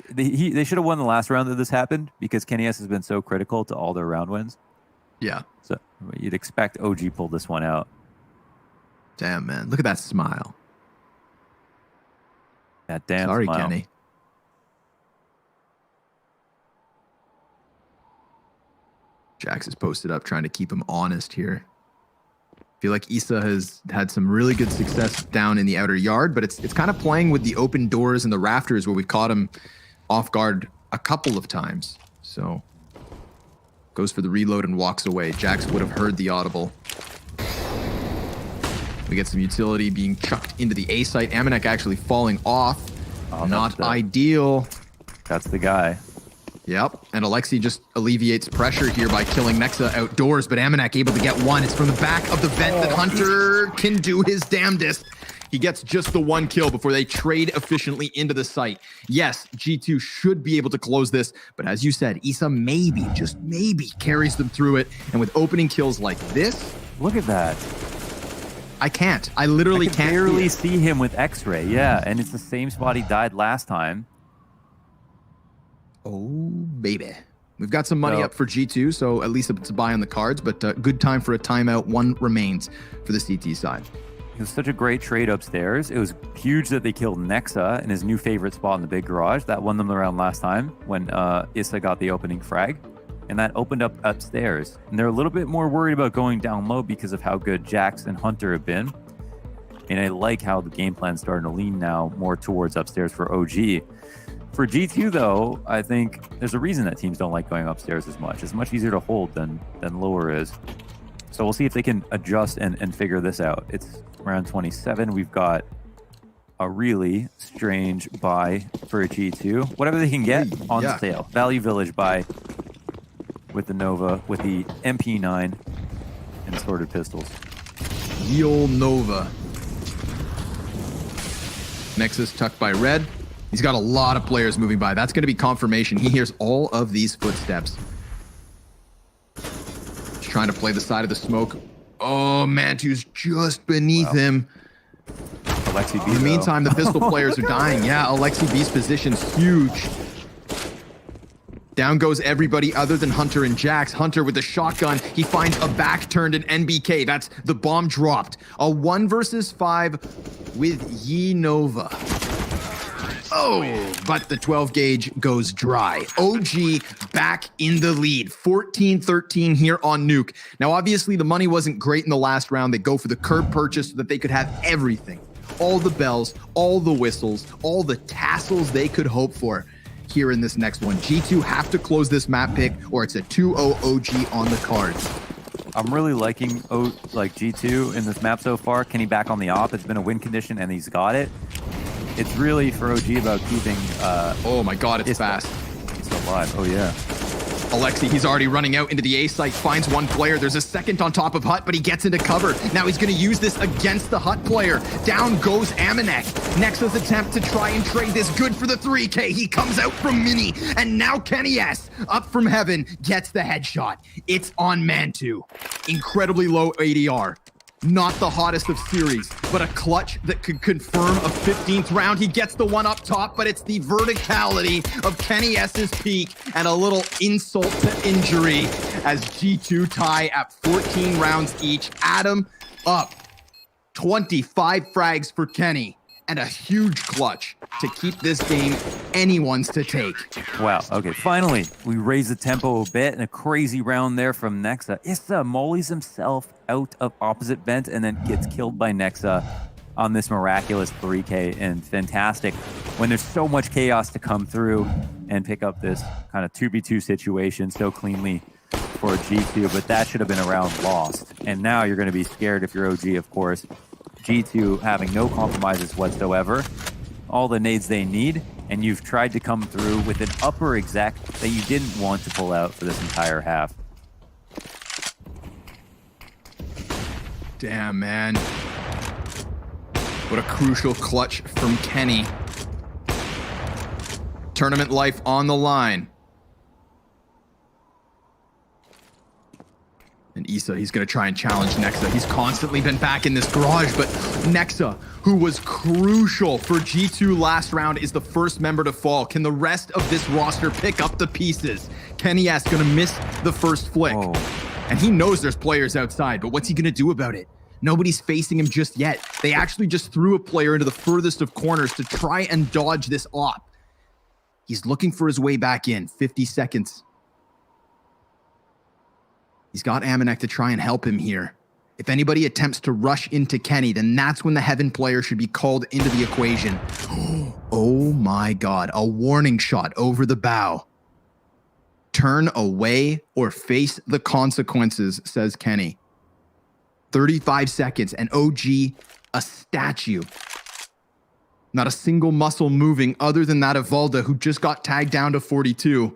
They should have won the last round that this happened, because Kenny S has been so critical to all their round wins. Yeah. So you'd expect OG pulled this one out. Damn, man. Look at that smile. That damn Sorry, smile. Kenny. Jax is posted up trying to keep him honest here. I feel like Issa has had some really good success down in the outer yard, but it's kind of playing with the open doors and the rafters where we've caught him off guard a couple of times. So goes for the reload and walks away. Jax would have heard the audible. We get some utility being chucked into the A site. Amanek actually falling off. Not ideal. That's the guy. Yep, and Alexi just alleviates pressure here by killing Nexa outdoors, but Amanek able to get one. It's from the back of the vent that Hunter can do his damnedest. He gets just the one kill before they trade efficiently into the site. Yes, G2 should be able to close this, but as you said, Issa maybe, just maybe, carries them through it. And with opening kills like this... Look at that. I can't. I literally can't barely see him with X-ray, yeah, and it's the same spot he died last time. Oh, baby. We've got some money up for G2, so at least it's a buy on the cards, but good time for a timeout. 1 remains for the CT side. It was such a great trade upstairs. It was huge that they killed Nexa in his new favorite spot in the big garage. That won them the round last time when Issa got the opening frag. And that opened up upstairs. And they're a little bit more worried about going down low because of how good Jax and Hunter have been. And I like how the game plan's starting to lean now more towards upstairs for OG. For G2, though, I think there's a reason that teams don't like going upstairs as much. It's much easier to hold than lower is. So we'll see if they can adjust and figure this out. It's round 27. We've got a really strange buy for G2. Whatever they can get on sale. Value Village buy with the Nova, with the MP9 and sorted pistols. Ye ol' Nova. Nexus tucked by Red. He's got a lot of players moving by. That's going to be confirmation. He hears all of these footsteps. Just trying to play the side of the smoke. Oh, Mantu's just beneath him. Alexi B, in the meantime, the pistol players are dying. Yeah, Alexi B's position's huge. Down goes everybody other than Hunter and Jax. Hunter with the shotgun. He finds a back-turned and NBK. That's the bomb dropped. A 1 versus 5 with Ye Nova. Oh, but the 12 gauge goes dry. OG back in the lead. 14-13 here on Nuke. Now, obviously, the money wasn't great in the last round. They go for the curb purchase so that they could have everything. All the bells, all the whistles, all the tassels they could hope for here in this next one. G2 have to close this map pick or it's a 2-0 OG on the cards. I'm really liking G2 in this map so far. Kenny back on the op. It's been a win condition and he's got it. It's really for OG about keeping... oh my god, it's fast. It's alive. Oh yeah. Alexi, he's already running out into the A site, finds one player. There's a second on top of Hut, but he gets into cover. Now he's going to use this against the Hut player. Down goes Amanek. Nexa's attempt to try and trade this, good for the 3K. He comes out from Mini, and now Kenny S, up from heaven, gets the headshot. It's on Mantu. Incredibly low ADR. Not the hottest of series, but a clutch that could confirm a 15th round. He gets the one up top, but it's the verticality of Kenny S's peak and a little insult to injury as G2 tie at 14 rounds each. Adam up 25 frags for Kenny and a huge clutch to keep this game anyone's to take. Wow. Okay. Finally, we raise the tempo a bit, and a crazy round there from Nexa. Issa mollies himself out of opposite vent and then gets killed by Nexa on this miraculous 3K. And fantastic when there's so much chaos to come through and pick up this kind of 2v2 situation so cleanly for G2. But that should have been a round lost. And now you're going to be scared if you're OG, of course. G2 having no compromises whatsoever, all the nades they need, and you've tried to come through with an upper exec that you didn't want to pull out for this entire half. Damn, man. What a crucial clutch from Kenny. Tournament life on the line. And Issa, he's going to try and challenge Nexa. He's constantly been back in this garage, but Nexa, who was crucial for G2 last round, is the first member to fall. Can the rest of this roster pick up the pieces? Kenny S going to miss the first flick. Oh. And he knows there's players outside, but what's he going to do about it? Nobody's facing him just yet. They actually just threw a player into the furthest of corners to try and dodge this op. He's looking for his way back in. 50 seconds. He's got Amanek to try and help him here. If anybody attempts to rush into Kenny, then that's when the Heaven player should be called into the equation. Oh my God, a warning shot over the bow. Turn away or face the consequences, says Kenny. 35 seconds, and OG, a statue. Not a single muscle moving other than that of Valda, who just got tagged down to 42.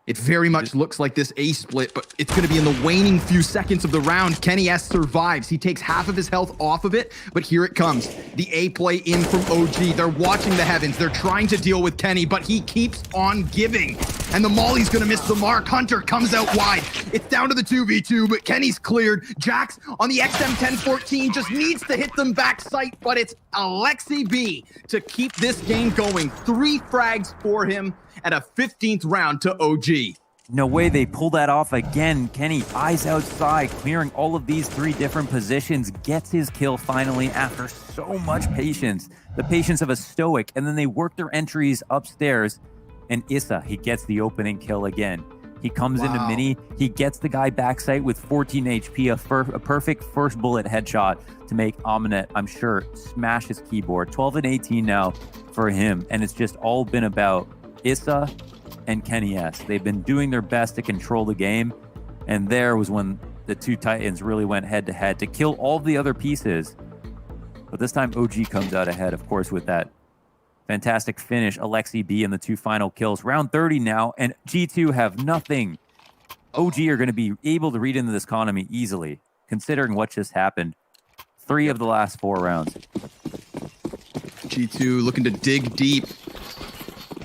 It very much looks like this A split, but it's going to be in the waning few seconds of the round. Kenny S survives. He takes half of his health off of it, but here it comes. The A play in from OG. They're watching the Heavens. They're trying to deal with Kenny, but he keeps on giving. And the Molly's going to miss the mark. Hunter comes out wide. It's down to the 2v2, but Kenny's cleared. Jax on the XM1014 just needs to hit them back sight, but it's Alexi B to keep this game going. 3 frags for him at a 15th round to OG. No way they pull that off again. Kenny, eyes outside, clearing all of these 3 different positions, gets his kill finally after so much patience. The patience of a stoic, and then they work their entries upstairs, and Issa, he gets the opening kill again. He comes into Mini, he gets the guy backside with 14 HP, a perfect first bullet headshot to make Aminet, I'm sure, smash his keyboard. 12 and 18 now for him, and it's just all been about Issa and Kenny S. They've been doing their best to control the game, and there was when the 2 Titans really went head-to-head to kill all the other pieces. But this time OG comes out ahead, of course, with that fantastic finish. Alexi B in the 2 final kills. Round 30 now, and G2 have nothing. OG are going to be able to read into this economy easily, considering what just happened. 3 of the last 4 rounds. G2 looking to dig deep.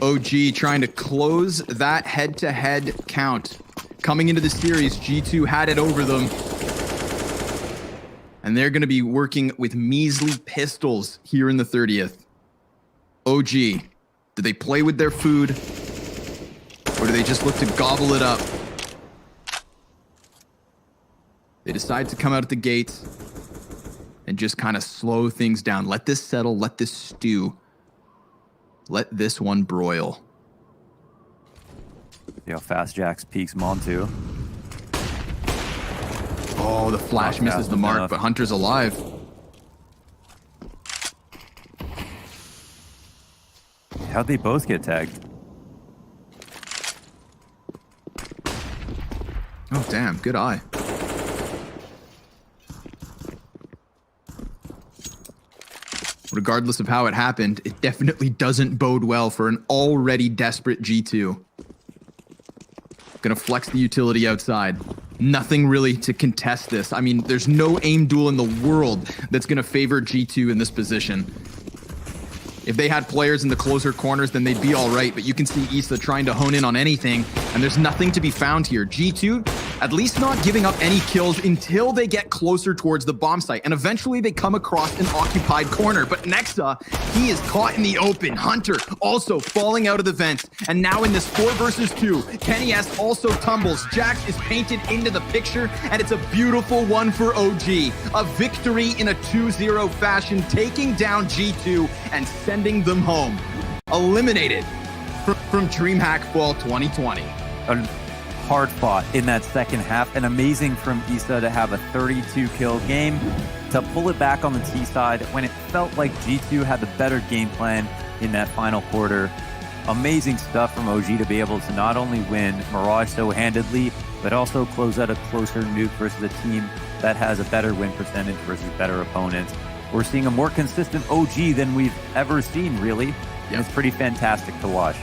OG trying to close that head-to-head count. Coming into the series, G2 had it over them. And they're going to be working with measly pistols here in the 30th. OG, do they play with their food? Or do they just look to gobble it up? They decide to come out at the gates and just kind of slow things down. Let this settle, let this stew. Let this one broil. See how fast Jax peeks Montu. Oh, the flash misses the mark, but Hunter's alive. How'd they both get tagged? Oh, damn. Good eye. Regardless of how it happened, it definitely doesn't bode well for an already desperate G2. Gonna flex the utility outside. Nothing really to contest this. I mean, there's no aim duel in the world that's gonna favor G2 in this position. If they had players in the closer corners, then they'd be all right. But you can see Issa trying to hone in on anything, and there's nothing to be found here. G2, at least not giving up any kills until they get closer towards the bomb site. And eventually they come across an occupied corner. But Nexa, he is caught in the open. Hunter also falling out of the vents. And now in this 4 versus 2, Kenny S also tumbles. Jax is painted into the picture, and it's a beautiful one for OG. A victory in a 2-0 fashion, taking down G2 and sending them home. Eliminated from DreamHack Fall 2020. Hard fought in that second half, and amazing from Issa to have a 32 kill game, to pull it back on the T side when it felt like G2 had the better game plan in that final quarter. Amazing stuff from OG to be able to not only win Mirage so handedly, but also close out a closer Nuke versus a team that has a better win percentage versus better opponents. We're seeing a more consistent OG than we've ever seen, really. And it's pretty fantastic to watch.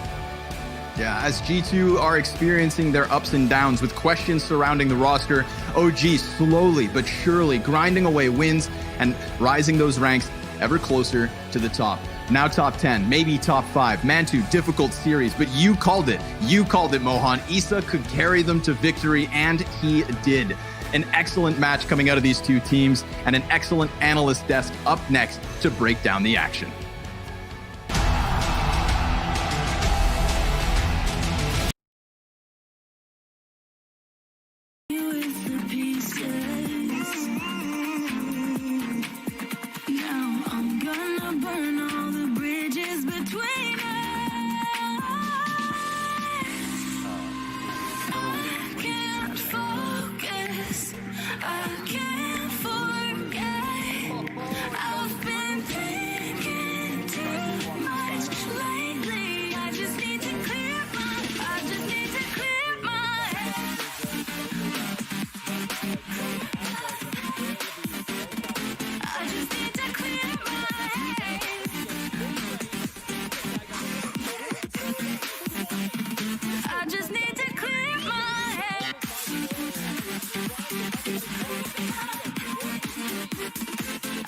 Yeah, as G2 are experiencing their ups and downs with questions surrounding the roster, OG slowly but surely grinding away wins and rising those ranks ever closer to the top. Now top 10, maybe top 5. Mantu, difficult series, but you called it. You called it, Mohan. Issa could carry them to victory, and he did. An excellent match coming out of these two teams, and an excellent analyst desk up next to break down the action.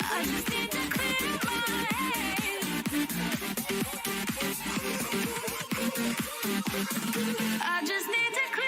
I just need to